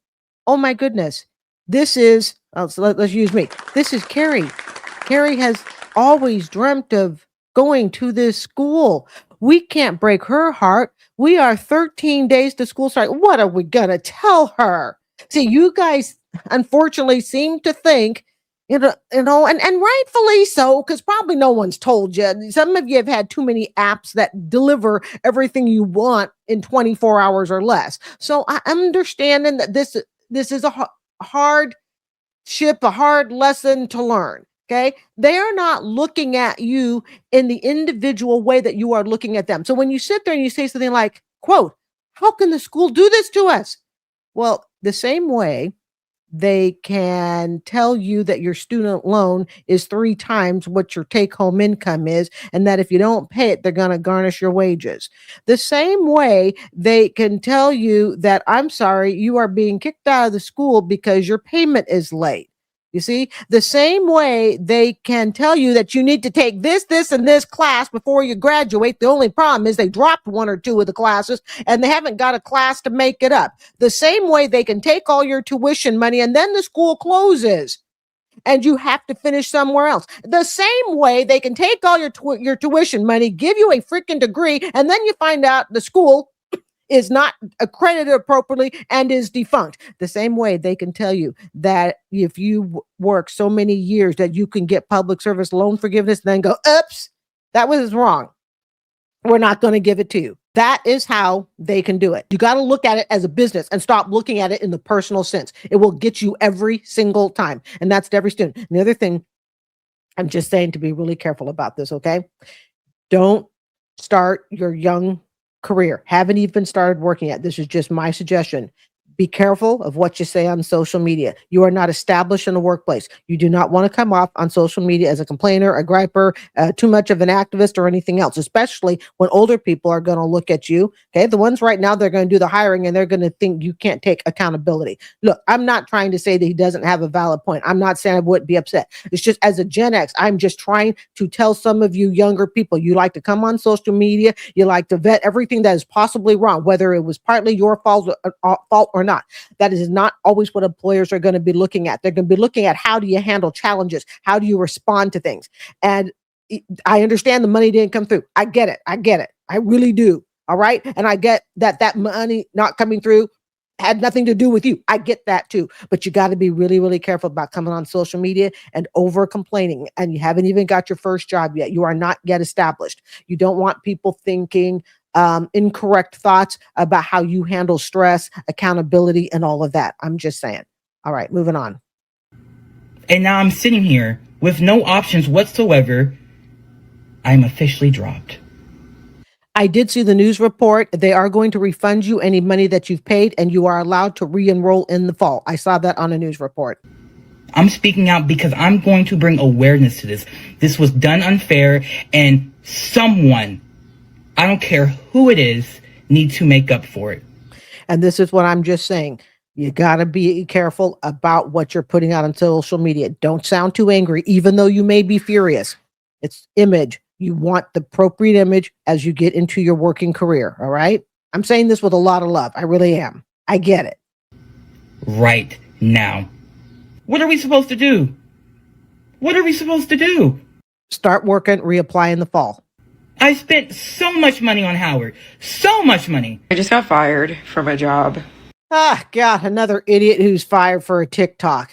oh my goodness, this is, let's use me. This is Carrie. Carrie has always dreamt of going to this school. We can't break her heart. We are 13 days to school start. What are we going to tell her? See, you guys unfortunately seem to think, and rightfully so, because probably no one's told you. Some of you have had too many apps that deliver everything you want in 24 hours or less. So I understanding that this is a hard lesson to learn. Okay. They are not looking at you in the individual way that you are looking at them. So when you sit there and you say something like, quote, how can the school do this to us? Well, the same way they can tell you that your student loan is 3 times what your take home income is, and that if you don't pay it, they're going to garnish your wages. The same way they can tell you that, I'm sorry, you are being kicked out of the school because your payment is late. You see, the same way they can tell you that you need to take this, and this class before you graduate. The only problem is they dropped 1 or 2 of the classes and they haven't got a class to make it up. The same way they can take all your tuition money and then the school closes and you have to finish somewhere else. The same way they can take all your tuition money, give you a freaking degree, and then you find out the school is not accredited appropriately and is defunct. The same way they can tell you that if you work so many years that you can get public service loan forgiveness, and then go, oops, that was wrong. We're not going to give it to you. That is how they can do it. You got to look at it as a business and stop looking at it in the personal sense. It will get you every single time. And that's to every student. And the other thing, I'm just saying to be really careful about this, okay? Don't start your young career. Haven't even started working yet. This is just my suggestion. Be careful of what you say on social media. You are not established in the workplace. You do not want to come off on social media as a complainer, a griper, too much of an activist or anything else, especially when older people are going to look at you. Okay. The ones right now, they're going to do the hiring and they're going to think you can't take accountability. Look, I'm not trying to say that he doesn't have a valid point. I'm not saying I wouldn't be upset. It's just as a Gen X, I'm just trying to tell some of you younger people, you like to come on social media. You like to vet everything that is possibly wrong, whether it was partly your fault or not. That is not always what employers are going to be looking at. They're going to be looking at how do you handle challenges? How do you respond to things? And I understand the money didn't come through. I get it. I really do. All right. And I get that money not coming through had nothing to do with you. I get that too. But you got to be really, really careful about coming on social media and over complaining. And you haven't even got your first job yet. You are not yet established. You don't want people thinking incorrect thoughts about how you handle stress, accountability, and all of that. I'm just saying. All right, moving on. And now I'm sitting here with no options whatsoever. I'm officially dropped. I did see the news report. They are going to refund you any money that you've paid, and you are allowed to re-enroll in the fall. I saw that on a news report. I'm speaking out because I'm going to bring awareness to this. This was done unfair, and someone, I don't care who it is, need to make up for it. And this is what I'm just saying. You got to be careful about what you're putting out on social media. Don't sound too angry, even though you may be furious. It's image. You want the appropriate image as you get into your working career. All right. I'm saying this with a lot of love. I really am. I get it. Right now. What are we supposed to do? What are we supposed to do? Start working, reapply in the fall. I spent so much money on Howard. So much money. I just got fired from a job. Ah, God, another idiot who's fired for a TikTok.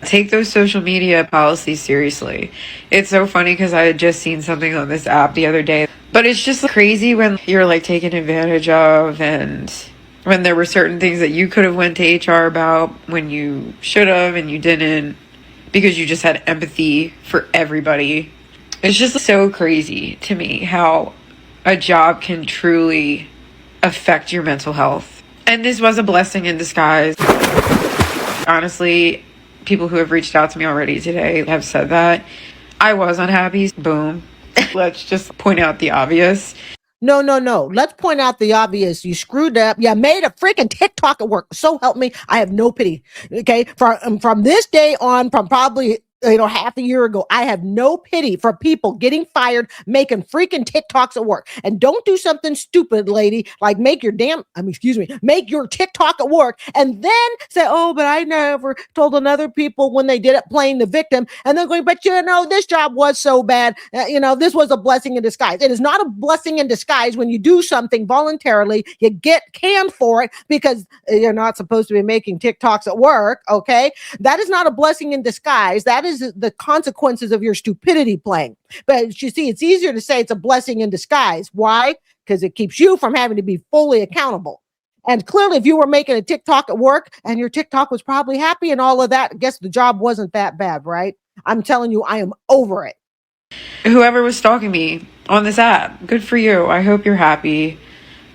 Take those social media policies seriously. It's so funny because I had just seen something on this app the other day. But it's just crazy when you're like taken advantage of, and when there were certain things that you could have went to HR about when you should have and you didn't, because you just had empathy for everybody. It's just so crazy to me how a job can truly affect your mental health. And this was a blessing in disguise. Honestly, people who have reached out to me already today have said that. I was unhappy. Boom. Let's just point out the obvious. No, no, no. Let's point out the obvious. You screwed up. You made a freaking TikTok at work. So help me. I have no pity. Okay. From this day on, from probably, half a year ago, I have no pity for people getting fired, making freaking TikToks at work. And don't do something stupid, lady, like make your TikTok at work and then say, oh, but I never told another people when they did it playing the victim. And then going, but this job was so bad. This was a blessing in disguise. It is not a blessing in disguise when you do something voluntarily, you get canned for it because you're not supposed to be making TikToks at work. Okay. That is not a blessing in disguise. That is the consequences of your stupidity playing. But you see, it's easier to say it's a blessing in disguise. Why? Because it keeps you from having to be fully accountable. And clearly, if you were making a TikTok at work and your TikTok was probably happy and all of that, I guess the job wasn't that bad, right? I'm telling you, I am over it. Whoever was stalking me on this app, good for you. I hope you're happy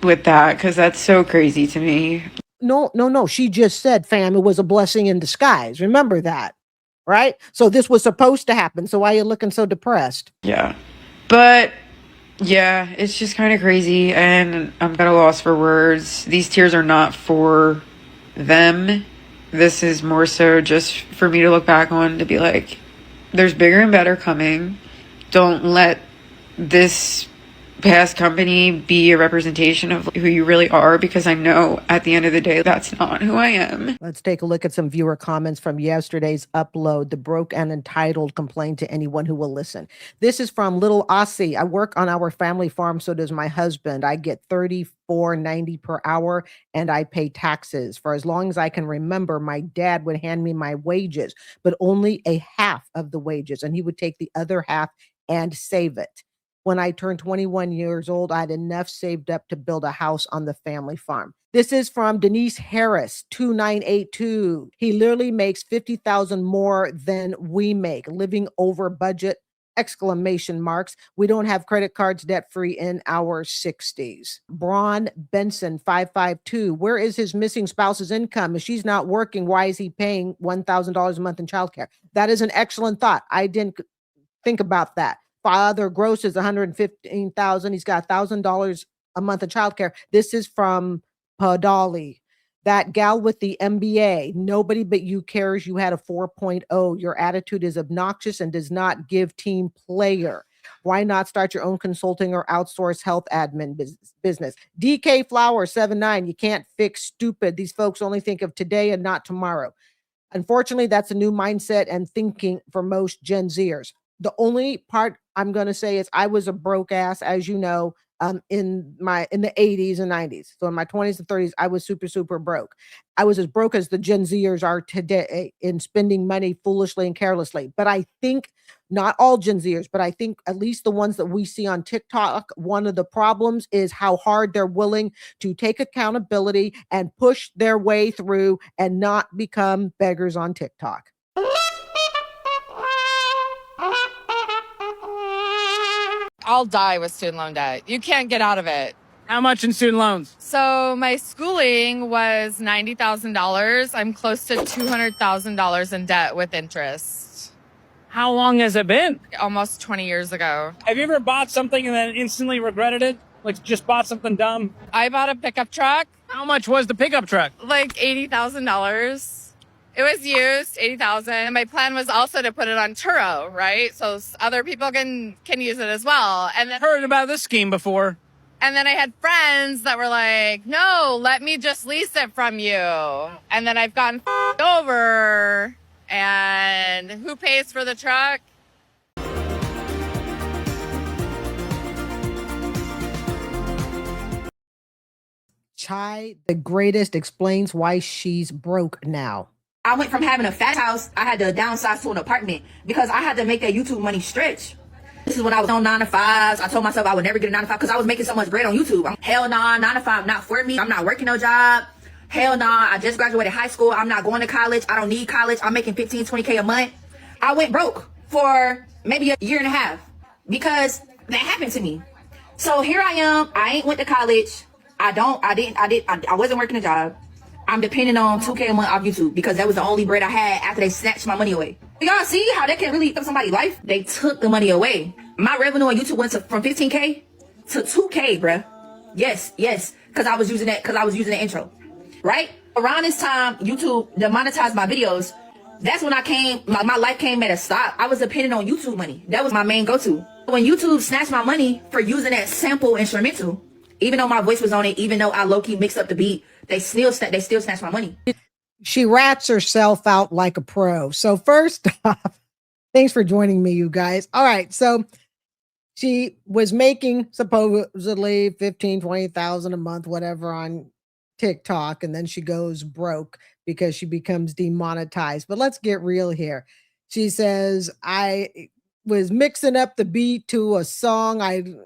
with that, because that's so crazy to me. No. She just said, fam, it was a blessing in disguise. Remember that, right? So this was supposed to happen. So why are you looking so depressed? Yeah. But yeah, it's just kind of crazy, and I'm at a loss for words. These tears are not for them. This is more so just for me to look back on, to be like, there's bigger and better coming. Don't let this past company be a representation of who you really are, because I know at the end of the day, that's not who I am. Let's take a look at some viewer comments from yesterday's upload. The broke and entitled complain to anyone who will listen. This is from Little Aussie. I work on our family farm, so does my husband. I get $34.90 per hour and I pay taxes. For as long as I can remember, my dad would hand me my wages, but only a half of the wages, and he would take the other half and save it. When I turned 21 years old, I had enough saved up to build a house on the family farm. This is from Denise Harris, 2982. He literally makes $50,000 more than we make, living over budget, exclamation marks. We don't have credit cards debt free in our 60s. Braun Benson, 552. Where is his missing spouse's income? If she's not working, why is he paying $1,000 a month in childcare? That is an excellent thought. I didn't think about that. Father gross is $115,000. He's got $1,000 a month of childcare. This is from Padali. That gal with the MBA, nobody but you cares. You had a 4.0. Your attitude is obnoxious and does not give team player. Why not start your own consulting or outsource health admin business? DK Flower 79. You can't fix stupid. These folks only think of today and not tomorrow. Unfortunately, that's a new mindset and thinking for most Gen Zers. The only part I'm going to say is I was a broke ass, as you know, in the 80s and 90s. So in my 20s and 30s, I was super, super broke. I was as broke as the Gen Zers are today in spending money foolishly and carelessly. But I think not all Gen Zers, but I think at least the ones that we see on TikTok, one of the problems is how hard they're willing to take accountability and push their way through and not become beggars on TikTok. I'll die with student loan debt. You can't get out of it. How much in student loans? So my schooling was $90,000. I'm close to $200,000 in debt with interest. How long has it been? Almost 20 years ago. Have you ever bought something and then instantly regretted it? Like just bought something dumb? I bought a pickup truck. How much was the pickup truck? Like $80,000. It was used, $80,000. My plan was also to put it on Turo, right? So other people can use it as well. And then heard about this scheme before. And then I had friends that were like, no, let me just lease it from you. And then I've gotten over. And who pays for the truck? Chai, the greatest, explains why she's broke now. I went from having a fat house, I had to downsize to an apartment because I had to make that YouTube money stretch. This is when I was on 9 to 5s. I told myself I would never get a 9 to 5 because I was making so much bread on YouTube. Hell nah, 9 to 5 not for me. I'm not working no job. Hell nah, I just graduated high school. I'm not going to college. I don't need college. I'm making 15, 20K a month. I went broke for maybe a year and a half because that happened to me. So here I am. I ain't went to college. I wasn't working a job. I'm depending on 2K a month off YouTube because that was the only bread I had after they snatched my money away. Y'all see how that can really affect somebody's life? They took the money away. My revenue on YouTube went from 15K to 2K, bruh. Yes, because I was using the intro, right? Around this time, YouTube demonetized my videos. That's when my life came at a stop. I was dependent on YouTube money. That was my main go-to. When YouTube snatched my money for using that sample instrumental, even though my voice was on it, even though I low-key mixed up the beat, they still snatched my money. She rats herself out like a pro. So first off, thanks for joining me, you guys. All right, so she was making supposedly 15, 20,000 a month, whatever, on TikTok, and then she goes broke because she becomes demonetized. But let's get real here. She says, I was mixing up the beat to a song,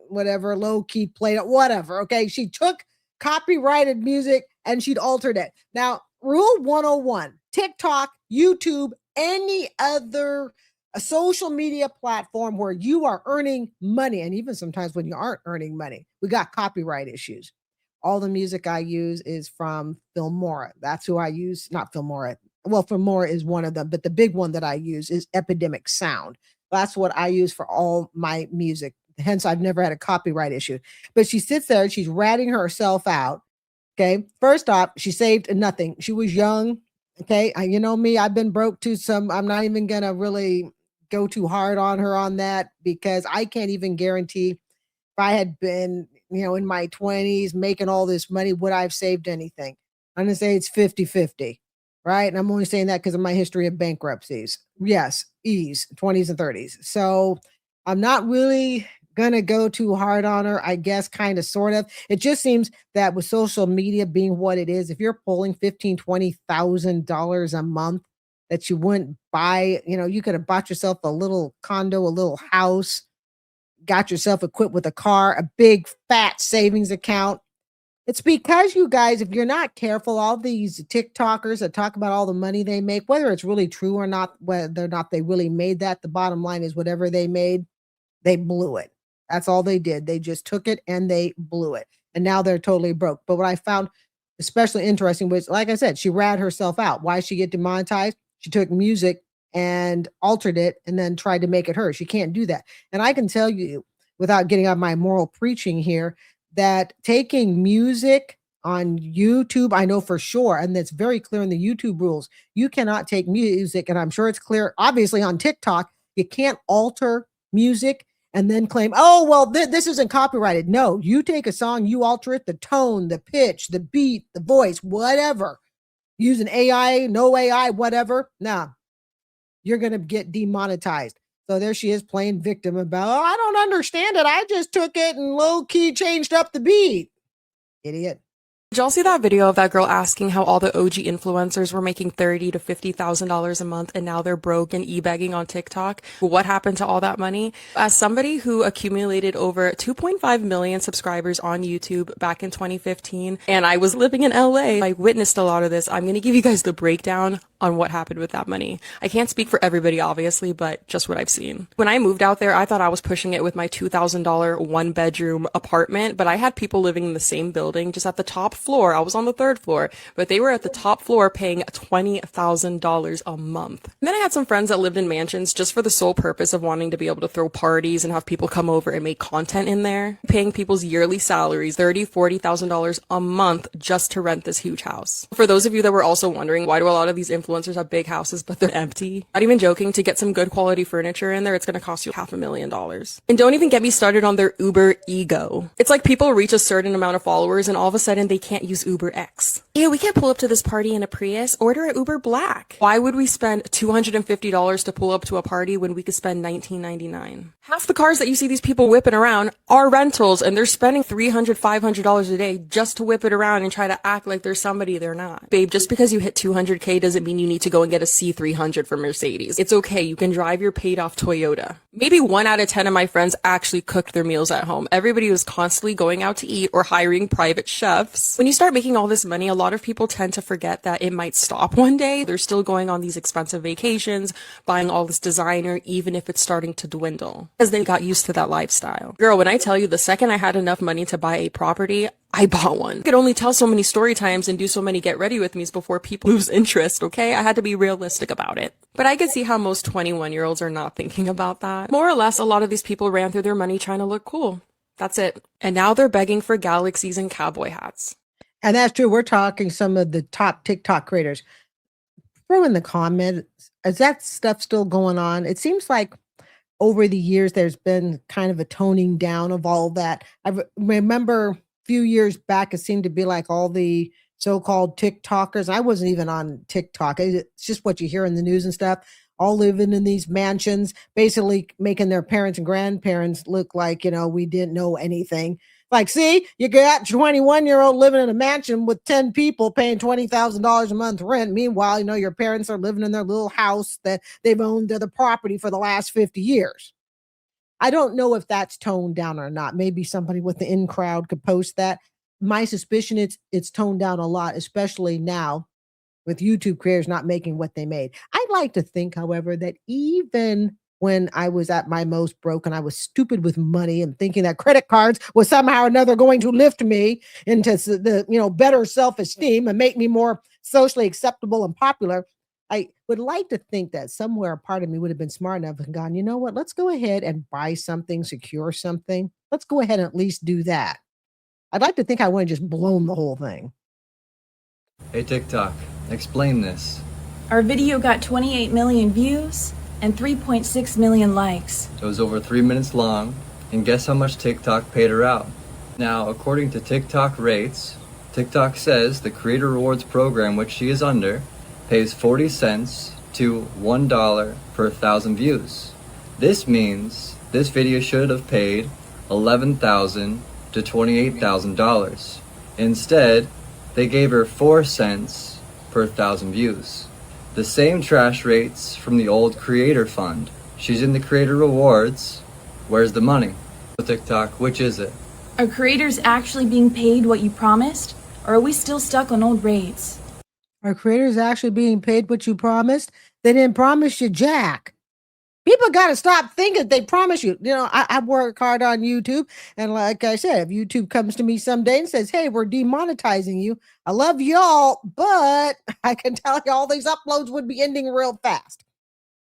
whatever, low-key played it, whatever, okay? She took copyrighted music and she'd altered it. Now, Rule 101, TikTok, YouTube, any other social media platform where you are earning money, and even sometimes when you aren't earning money, we got copyright issues. All the music I use is from Filmora. That's who I use, not Filmora. Well, Filmora is one of them, but the big one that I use is Epidemic Sound. That's what I use for all my music. Hence, I've never had a copyright issue. But she sits there and she's ratting herself out. Okay. First off, she saved nothing. She was young. Okay. You know me, I've been broke too. I'm not even going to really go too hard on her on that because I can't even guarantee if I had been, in my 20s making all this money, would I have saved anything? I'm going to say it's 50-50. Right. And I'm only saying that because of my history of bankruptcies. Yes. 20s and 30s. So I'm not really gonna go too hard on her, I guess, kind of, sort of. It just seems that with social media being what it is, if you're pulling $15,000-$20,000 a month that you wouldn't buy, you could have bought yourself a little condo, a little house, got yourself equipped with a car, a big fat savings account. It's because you guys, if you're not careful, all these TikTokers that talk about all the money they make, whether it's really true or not, whether or not they really made that, the bottom line is whatever they made, they blew it. That's all they did. They just took it and they blew it. And now they're totally broke. But what I found especially interesting was, like I said, she ratted herself out. Why she get demonetized? She took music and altered it and then tried to make it hers. She can't do that. And I can tell you, without getting on my moral preaching here, that taking music on YouTube, I know for sure, and that's very clear in the YouTube rules, you cannot take music, and I'm sure it's clear, obviously, on TikTok, you can't alter music and then claim, oh, well, this isn't copyrighted. No, you take a song, you alter it, the tone, the pitch, the beat, the voice, whatever, using AI, no AI, whatever. Nah, you're going to get demonetized. So there she is playing victim about, oh, I don't understand it. I just took it and low key changed up the beat. Idiot. Did y'all see that video of that girl asking how all the OG influencers were making $30,000 to $50,000 a month and now they're broke and e-begging on TikTok? What happened to all that money? As somebody who accumulated over 2.5 million subscribers on YouTube back in 2015, and I was living in LA, I witnessed a lot of this. I'm going to give you guys the breakdown on what happened with that money. I can't speak for everybody, obviously, but just what I've seen. When I moved out there, I thought I was pushing it with my $2,000 one-bedroom apartment, but I had people living in the same building, just at the top floor. I was on the third floor, but they were at the top floor paying $20,000 a month. And then I had some friends that lived in mansions just for the sole purpose of wanting to be able to throw parties and have people come over and make content in there, paying people's yearly salaries, $30,000, $40,000 a month just to rent this huge house. For those of you that were also wondering, why do a lot of these influencers have big houses but they're empty? Not even joking, to get some good quality furniture in there, it's going to cost you $500,000. And don't even get me started on their Uber ego. It's like people reach a certain amount of followers and all of a sudden they can't use Uber X. Yeah, we can't pull up to this party in a Prius. Order an Uber Black. Why would we spend $250 to pull up to a party when we could spend $19.99? Half the cars that you see these people whipping around are rentals, and they're spending $300, $500 a day just to whip it around and try to act like they're somebody they're not. Babe, just because you hit 200K doesn't mean you need to go and get a C300 from Mercedes. It's okay, you can drive your paid off Toyota. Maybe 1 out of 10 of my friends actually cooked their meals at home. Everybody was constantly going out to eat or hiring private chefs. When you start making all this money, a lot of people tend to forget that it might stop one day. They're still going on these expensive vacations, buying all this designer, even if it's starting to dwindle, because they got used to that lifestyle. Girl, when I tell you, the second I had enough money to buy a property, I bought one. I could only tell so many story times and do so many get ready with me's before people lose interest, okay? I had to be realistic about it. But I could see how most 21-year-olds are not thinking about that. More or less, a lot of these people ran through their money trying to look cool. That's it. And now they're begging for galaxies and cowboy hats. And that's true. We're talking some of the top TikTok creators. Throw in the comments, is that stuff still going on? It seems like over the years, there's been kind of a toning down of all that. Remember a few years back, it seemed to be like all the so-called TikTokers. I wasn't even on TikTok. It's just what you hear in the news and stuff. All living in these mansions, basically making their parents and grandparents look like, we didn't know anything. Like, see, you got 21-year-old living in a mansion with 10 people paying $20,000 a month rent. Meanwhile, your parents are living in their little house that they've owned the property for the last 50 years. I don't know if that's toned down or not. Maybe somebody with the in crowd could post that. My suspicion it's toned down a lot, especially now with YouTube creators not making what they made. I like to think, however, that even when I was at my most broke and I was stupid with money and thinking that credit cards was somehow or another going to lift me into the better self-esteem and make me more socially acceptable and popular, I would like to think that somewhere a part of me would have been smart enough and gone, you know what, let's go ahead and buy something, secure something. Let's go ahead and at least do that. I'd like to think I would have just blown the whole thing. Hey TikTok, explain this. Our video got 28 million views and 3.6 million likes. It was over 3 minutes long, and guess how much TikTok paid her out? Now, according to TikTok rates, TikTok says the Creator Rewards program, which she is under, pays 40 cents to $1 per 1,000 views. This means this video should have paid $11,000 to $28,000. Instead, they gave her 4 cents per 1,000 views. The same trash rates from the old Creator Fund. She's in the Creator Rewards. Where's the money? TikTok, which is it? Are creators actually being paid what you promised? Or are we still stuck on old rates? Are creators actually being paid what you promised? They didn't promise you jack. People got to stop thinking they promise you. I work hard on YouTube. And like I said, if YouTube comes to me someday and says, hey, we're demonetizing you, I love y'all, but I can tell you all these uploads would be ending real fast.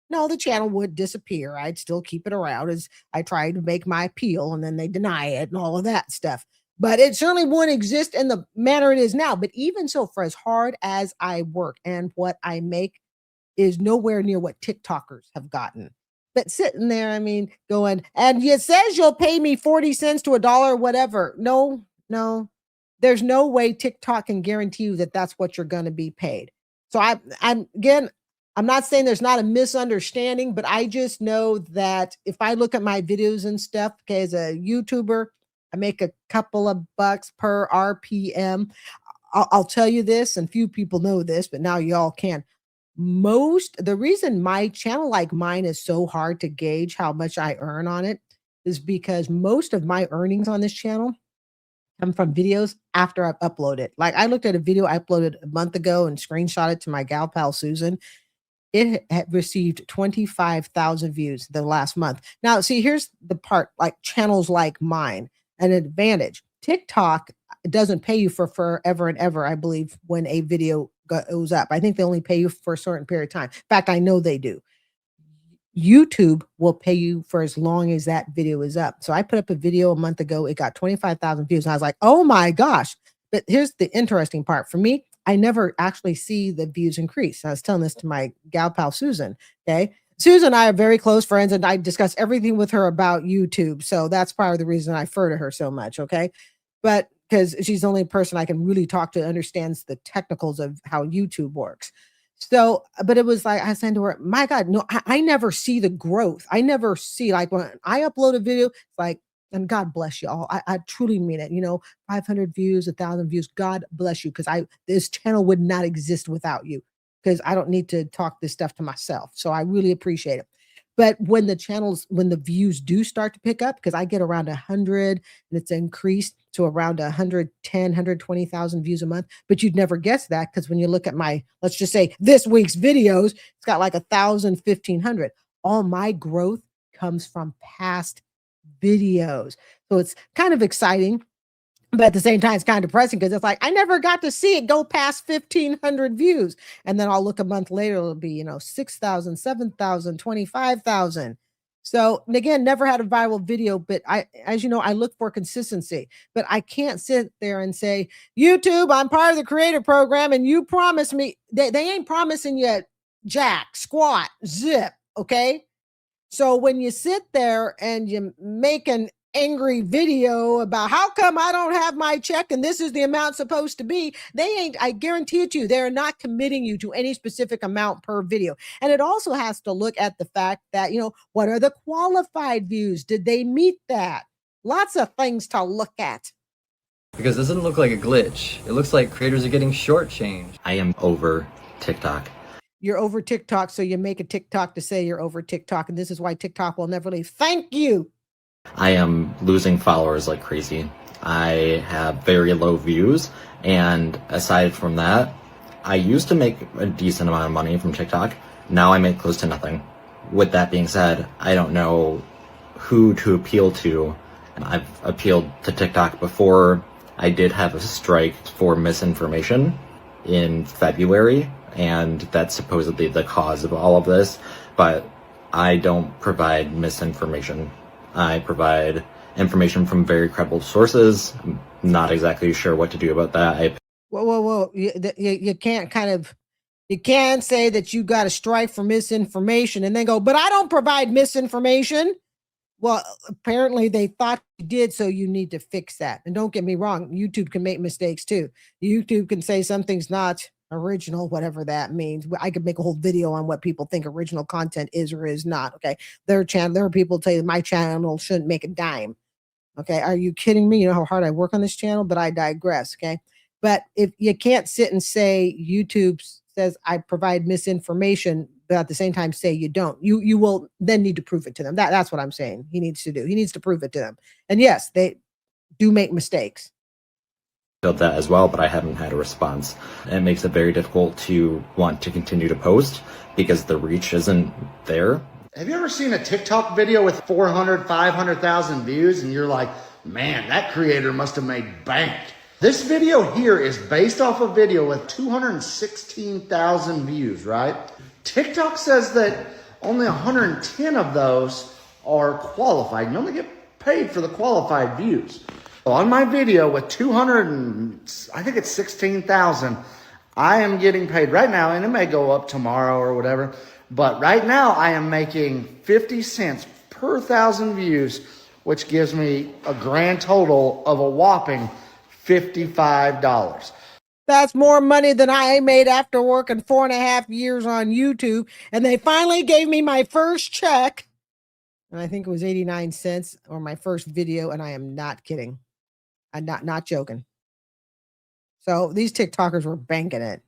No, the channel would disappear. I'd still keep it around as I try to make my appeal, and then they deny it and all of that stuff. But it certainly wouldn't exist in the manner it is now. But even so, for as hard as I work and what I make is nowhere near what TikTokers have gotten. But sitting there, going, and it says you'll pay me 40 cents to $1 or whatever. No, there's no way TikTok can guarantee you that that's what you're going to be paid. So I'm not saying there's not a misunderstanding, but I just know that if I look at my videos and stuff, okay, as a YouTuber, I make a couple of bucks per RPM. I'll tell you this, and few people know this, but now y'all can. The reason my channel like mine is so hard to gauge how much I earn on it is because most of my earnings on this channel come from videos after I've uploaded. Like I looked at a video I uploaded a month ago and screenshot it to my gal pal Susan. It had received 25,000 views the last month. Now, see, here's the part, like channels like mine, an advantage. TikTok doesn't pay you for forever and ever, I believe, when a video goes up. I think they only pay you for a certain period of time. In fact, I know they do. YouTube will pay you for as long as that video is up. So I put up a video a month ago. It got 25,000 views. And I was like, oh my gosh. But here's the interesting part. For me, I never actually see the views increase. I was telling this to my gal pal, Susan. Okay. Susan and I are very close friends, and I discuss everything with her about YouTube. So that's part of the reason I refer to her so much. Okay. But because she's the only person I can really talk to understands the technicals of how YouTube works. So, but it was like I said to her, my God, no, I never see the growth. I never see, like, when I upload a video, it's like, and God bless you all. I truly mean it. 500 views, 1,000 views. God bless you, because this channel would not exist without you, because I don't need to talk this stuff to myself. So I really appreciate it. But when the views do start to pick up, because I get around 100 and it's increased to around 110, 120,000 views a month. But you'd never guess that, because when you look at let's just say this week's videos, it's got like 1,000, 1,500. All my growth comes from past videos. So it's kind of exciting. But at the same time, it's kind of depressing, because it's like, I never got to see it go past 1,500 views. And then I'll look a month later, it'll be, 6,000, 7,000, 25,000. So, and again, never had a viral video, but as you know, I look for consistency. But I can't sit there and say, YouTube, I'm part of the creator program, and you promise me. They ain't promising yet jack, squat, zip, okay? So when you sit there and you make an angry video about how come I don't have my check and this is the amount supposed to be, I guarantee it to you, they're not committing you to any specific amount per video. And it also has to look at the fact that, what are the qualified views? Did they meet that? Lots of things to look at. Because it doesn't look like a glitch. It looks like creators are getting shortchanged. I am over TikTok. You're over TikTok, so you make a TikTok to say you're over TikTok, and this is why TikTok will never leave. Thank you. I am losing followers like crazy. I have very low views, and aside from that, I used to make a decent amount of money from TikTok. Now I make close to nothing. With that being said, I don't know who to appeal to. I've appealed to TikTok before. I did have a strike for misinformation in February, and that's supposedly the cause of all of this, but I don't provide misinformation. I provide information from very credible sources. I'm not exactly sure what to do about that. Whoa. You can't say that you got a strike for misinformation and then go, but I don't provide misinformation. Well, apparently they thought you did, so you need to fix that. And don't get me wrong, YouTube can make mistakes too. YouTube can say something's not original, whatever that means. I could make a whole video on what people think original content is or is not. Okay. There are people tell you my channel shouldn't make a dime. Okay. Are you kidding me? You know how hard I work on this channel, but I digress. Okay. But if you can't sit and say YouTube says I provide misinformation, but at the same time say you don't, you will then need to prove it to them. That's what I'm saying he needs to do. He needs to prove it to them. And yes, they do make mistakes. That as well, but I haven't had a response. And it makes it very difficult to want to continue to post because the reach isn't there. Have you ever seen a TikTok video with 400, 500,000 views and you're like, man, that creator must have made bank? This video here is based off a video with 216,000 views, right? TikTok says that only 110 of those are qualified. You only get paid for the qualified views. On my video with 16,000, I am getting paid right now, and it may go up tomorrow or whatever, but right now I am making 50 cents per 1,000 views, which gives me a grand total of a whopping $55. That's more money than I made after working 4.5 years on YouTube. And they finally gave me my first check. And I think it was 89 cents or my first video. And I am not kidding. I'm not joking. So these TikTokers were banking it.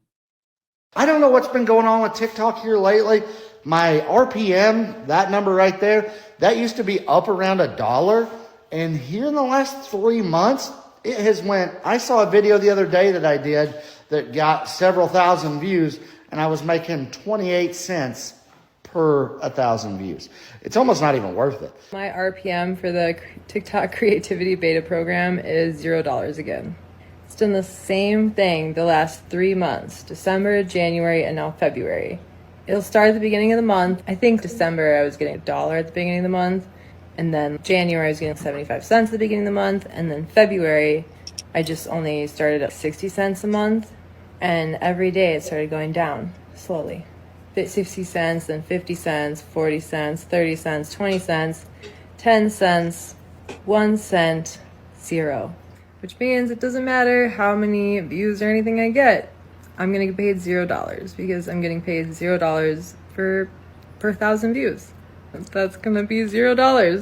I don't know what's been going on with TikTok here lately. My RPM, that number right there, that used to be up around $1. And here in the last 3 months, it has went. I saw a video the other day that I did that got several thousand views, and I was making 28 cents per 1,000 views. It's almost not even worth it. My RPM for the TikTok Creativity Beta Program is $0 again. It's done the same thing the last 3 months, December, January, and now February. It'll start at the beginning of the month. I think December I was getting $1 at the beginning of the month. And then January, I was getting 75 cents at the beginning of the month. And then February, I just only started at 60 cents a month. And every day it started going down slowly. 60 cents, then 50 cents, 40 cents, 30 cents, 20 cents, 10 cents, 1 cent, 0. which means it doesn't matter how many views or anything I get. I'm gonna get paid $0 because I'm getting paid $0 per 1,000 views. That's gonna be $0.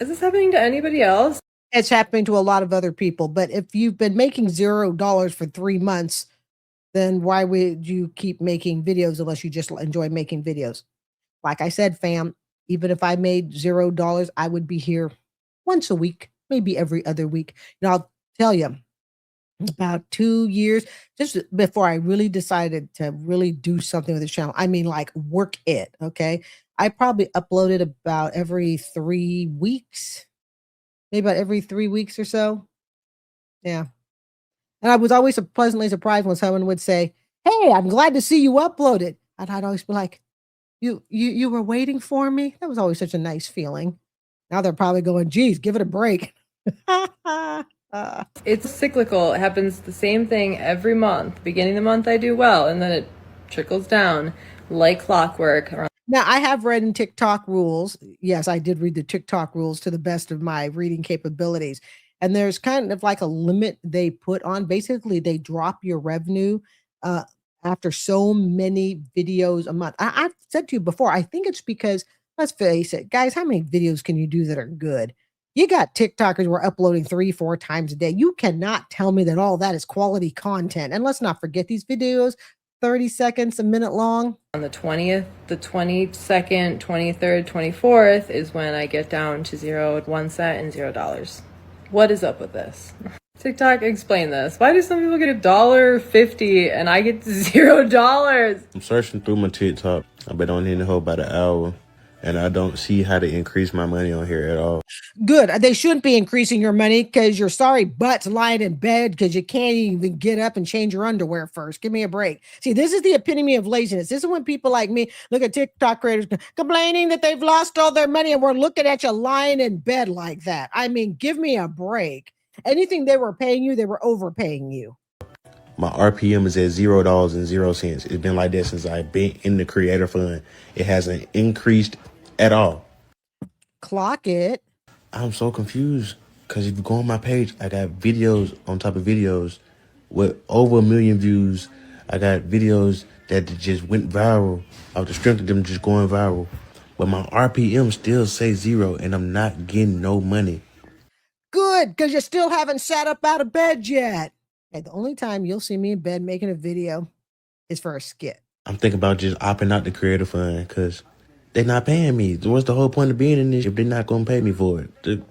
Is this happening to anybody else? It's happening to a lot of other people, but if you've been making $0 for 3 months, then why would you keep making videos unless you just enjoy making videos? Like I said, fam, even if I made $0, I would be here once a week, maybe every other week. And I'll tell you, about 2 years, just before I really decided to really do something with the channel, I mean, like work it, okay? I probably uploaded about every 3 weeks, maybe about every 3 weeks or so. Yeah. And I was always pleasantly surprised when someone would say, "Hey, I'm glad to see you uploaded." And I'd always be like, "You were waiting for me?" That was always such a nice feeling. Now they're probably going, "Geez, give it a break." It's cyclical. It happens the same thing every month. Beginning of the month I do well, and then it trickles down like clockwork. Now, I have read in TikTok rules. Yes, I did read the TikTok rules to the best of my reading capabilities. And there's kind of like a limit they put on. Basically, they drop your revenue uh, after so many videos a month. I've said to you before, I think it's because, let's face it, guys, how many videos can you do that are good? You got TikTokers who are uploading 3, 4 times a day. You cannot tell me that all that is quality content. And let's not forget these videos, 30 seconds, a minute long. On the 20th, the 22nd, 23rd, 24th is when I get down to 1 cent and $0. What is up with this? TikTok, explain this. Why do some people get $1.50 and I get $0? I'm searching through my TikTok. I've been on here the whole about an hour, and I don't see how to increase my money on here at all. Good. They shouldn't be increasing your money because you're sorry butts lying in bed because you can't even get up and change your underwear first. Give me a break. See, this is the epitome of laziness. This is when people like me look at TikTok creators complaining that they've lost all their money and we're looking at you lying in bed like that. I mean, give me a break. Anything they were paying you, they were overpaying you. My RPM is at $0.00. It's been like that since I've been in the creator fund. It hasn't increased at all. Clock it. I'm so confused because if you go on my page, I got videos on top of videos with over 1 million views. I got videos that just went viral off the strength of them just going viral. But my RPM still say 0 and I'm not getting no money. Good, because you still haven't sat up out of bed yet. Hey, the only time you'll see me in bed making a video is for a skit. I'm thinking about just opting out the creator fund because they're not paying me. What's the whole point of being in this if they're not going to pay me for it?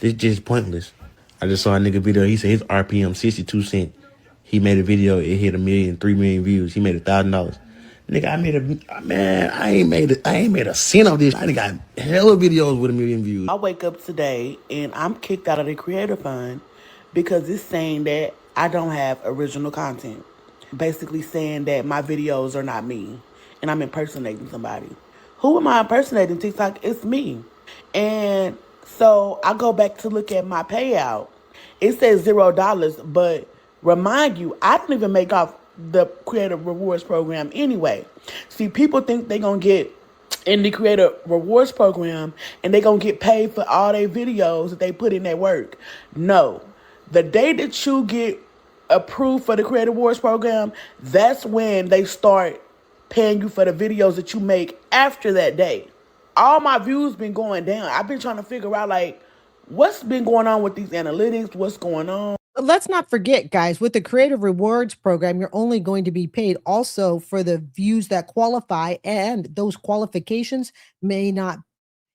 It's just pointless. I just saw a nigga video. He said his RPM 62 cents. He made a video. It hit 3 million views. He made $1,000. Nigga, I ain't made a cent of this. I done got hella videos with 1 million views. I wake up today and I'm kicked out of the creator fund because it's saying that I don't have original content. Basically saying that my videos are not me and I'm impersonating somebody. Who am I impersonating? TikTok? It's me. And so I go back to look at my payout. It says $0, but remind you, I don't even make off the Creator Rewards Program anyway. See, people think they're going to get in the Creator Rewards Program and they're going to get paid for all their videos that they put in their work. No. The day that you get approved for the Creator Rewards Program, that's when they start paying you for the videos that you make after that day. All my views been going down. I've been trying to figure out, like, what's been going on with these analytics? What's going on? Let's not forget, guys, with the Creative Rewards Program, you're only going to be paid also for the views that qualify, and those qualifications may not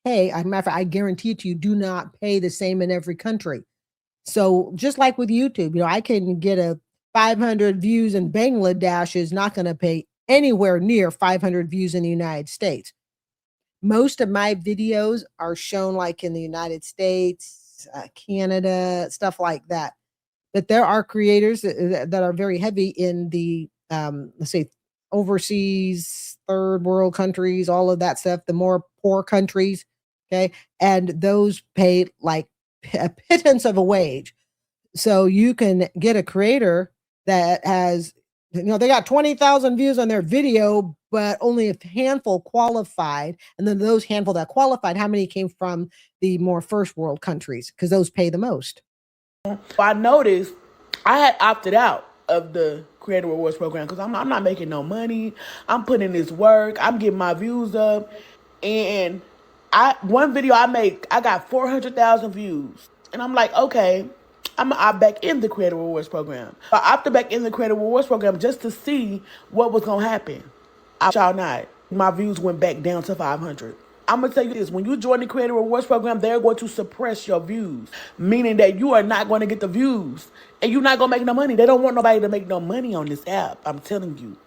pay. As a matter of fact, I guarantee it to you, do not pay the same in every country. So just like with YouTube, I can get a 500 views in Bangladesh is not going to pay anywhere near 500 views in the United States. Most of my videos are shown like in the United States, Canada, stuff like that. But there are creators that are very heavy in the, let's say, overseas, third world countries, all of that stuff, the more poor countries, okay? And those pay like a pittance of a wage. So you can get a creator that has, they got 20,000 views on their video, but only a handful qualified. And then those handful that qualified, how many came from the more first world countries? Because those pay the most. I noticed I had opted out of the Creator Rewards program because I'm not making no money. I'm putting in this work. I'm getting my views up. And one video I made, I got 400,000 views. And I'm like, okay, I'm gonna opt back in the Creator Rewards program. I opted back in the Creator Rewards program just to see what was gonna happen. I shall not. My views went back down to 500. I'm gonna tell you this, when you join the Creator Rewards program, they're going to suppress your views, meaning that you are not going to get the views and you're not gonna make no money. They don't want nobody to make no money on this app, I'm telling you.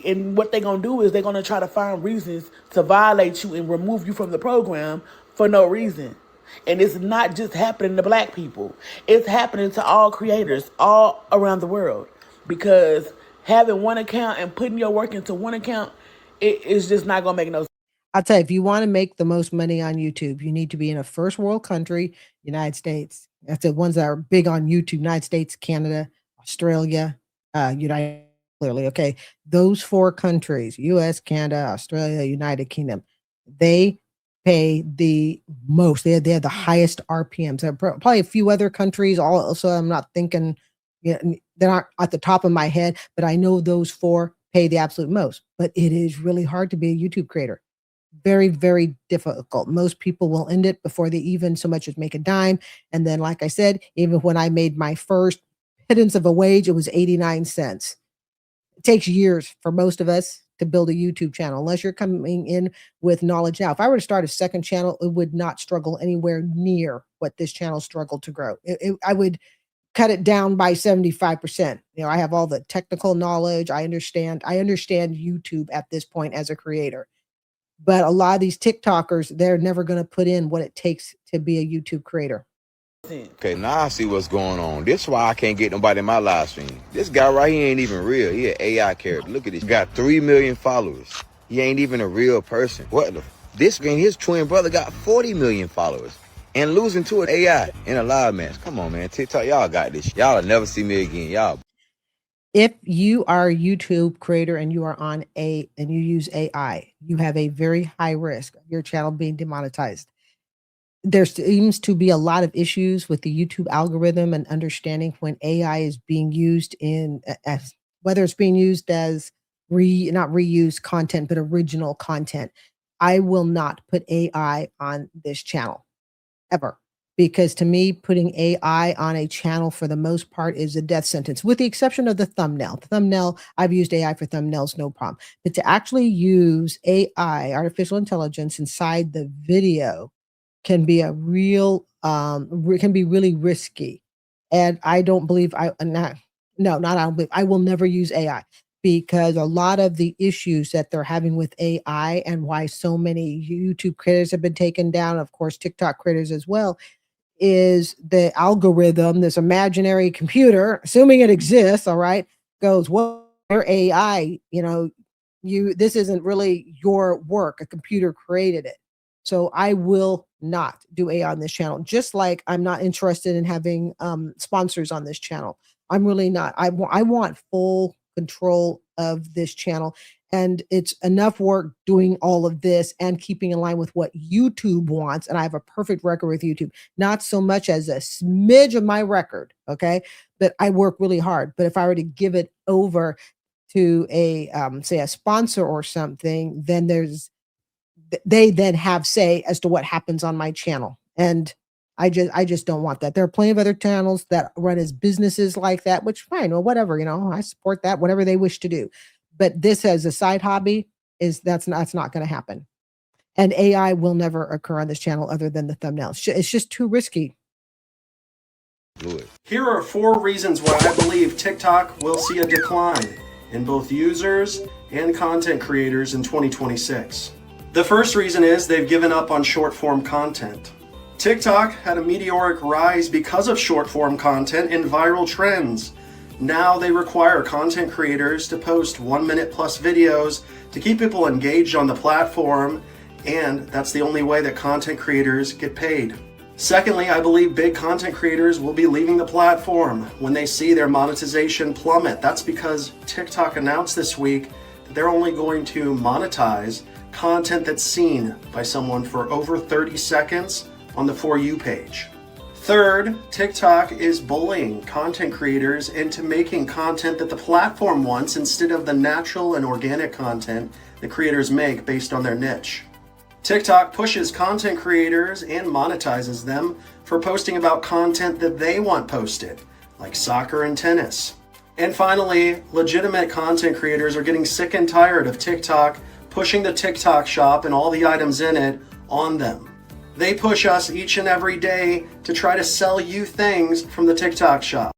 And what they're gonna do is they're gonna try to find reasons to violate you and remove you from the program for no reason. And it's not just happening to black people. It's happening to all creators all around the world, because having one account and putting your work into one account, it's just not gonna make no sense. I'll tell you, if you want to make the most money on YouTube, you need to be in a first world country, United States. That's the ones that are big on YouTube: United States, Canada, Australia, United, clearly. Okay. Those 4 countries, US, Canada, Australia, United Kingdom, they pay the most. They have the highest RPMs. There are probably a few other countries also. I'm not thinking, they're not at the top of my head, but I know those 4 pay the absolute most. But it is really hard to be a YouTube creator. Very, very difficult. Most people will end it before they even so much as make a dime. And then, like I said, even when I made my first pittance of a wage, it was 89 cents. It takes years for most of us to build a YouTube channel, unless you're coming in with knowledge now. If I were to start a second channel, it would not struggle anywhere near what this channel struggled to grow. I would cut it down by 75%. I have all the technical knowledge. I understand YouTube at this point as a creator. But a lot of these TikTokers, they're never going to put in what it takes to be a YouTube creator. Okay, now I see what's going on. This is why I can't get nobody in my live stream. This guy right here ain't even real. He an AI character. Look at this. He got 3 million followers. He ain't even a real person. What the? This guy, his twin brother got 40 million followers and losing to an AI in a live match. Come on, man. TikTok, y'all got this. Y'all will never see me again. Y'all. If you are a YouTube creator and you are and you use AI, you have a very high risk of your channel being demonetized. There seems to be a lot of issues with the YouTube algorithm and understanding when AI is being used as whether it's being used as not reused content, but original content. I will not put AI on this channel ever. Because to me, putting AI on a channel for the most part is a death sentence, with the exception of the thumbnail. The thumbnail, I've used AI for thumbnails, no problem. But to actually use AI, artificial intelligence, inside the video can be can be really risky. And I don't believe I will never use AI, because a lot of the issues that they're having with AI and why so many YouTube creators have been taken down, of course, TikTok creators as well, is the algorithm, this imaginary computer, assuming it exists, all right, goes, well, your AI, this isn't really your work. A computer created it. So I will not do AI on this channel, just like I'm not interested in having sponsors on this channel. I'm really not. I want full control of this channel. And it's enough work doing all of this and keeping in line with what YouTube wants. And I have a perfect record with YouTube, not so much as a smidge of my record. Okay. But I work really hard. But if I were to give it over to say a sponsor or something, then they then have say as to what happens on my channel. And I just don't want that. There are plenty of other channels that run as businesses like that, which fine, well, whatever, I support that, whatever they wish to do. But this as a side hobby that's not going to happen. And AI will never occur on this channel other than the thumbnail. It's just too risky. Here are 4 reasons why I believe TikTok will see a decline in both users and content creators in 2026. The first reason is they've given up on short form content. TikTok had a meteoric rise because of short form content and viral trends. Now they require content creators to post 1-minute plus videos to keep people engaged on the platform, and that's the only way that content creators get paid. Secondly, I believe big content creators will be leaving the platform when they see their monetization plummet. That's because TikTok announced this week that they're only going to monetize content that's seen by someone for over 30 seconds on the For You page. Third, TikTok is bullying content creators into making content that the platform wants instead of the natural and organic content the creators make based on their niche. TikTok pushes content creators and monetizes them for posting about content that they want posted, like soccer and tennis. And finally, legitimate content creators are getting sick and tired of TikTok pushing the TikTok shop and all the items in it on them. They push us each and every day to try to sell you things from the TikTok shop.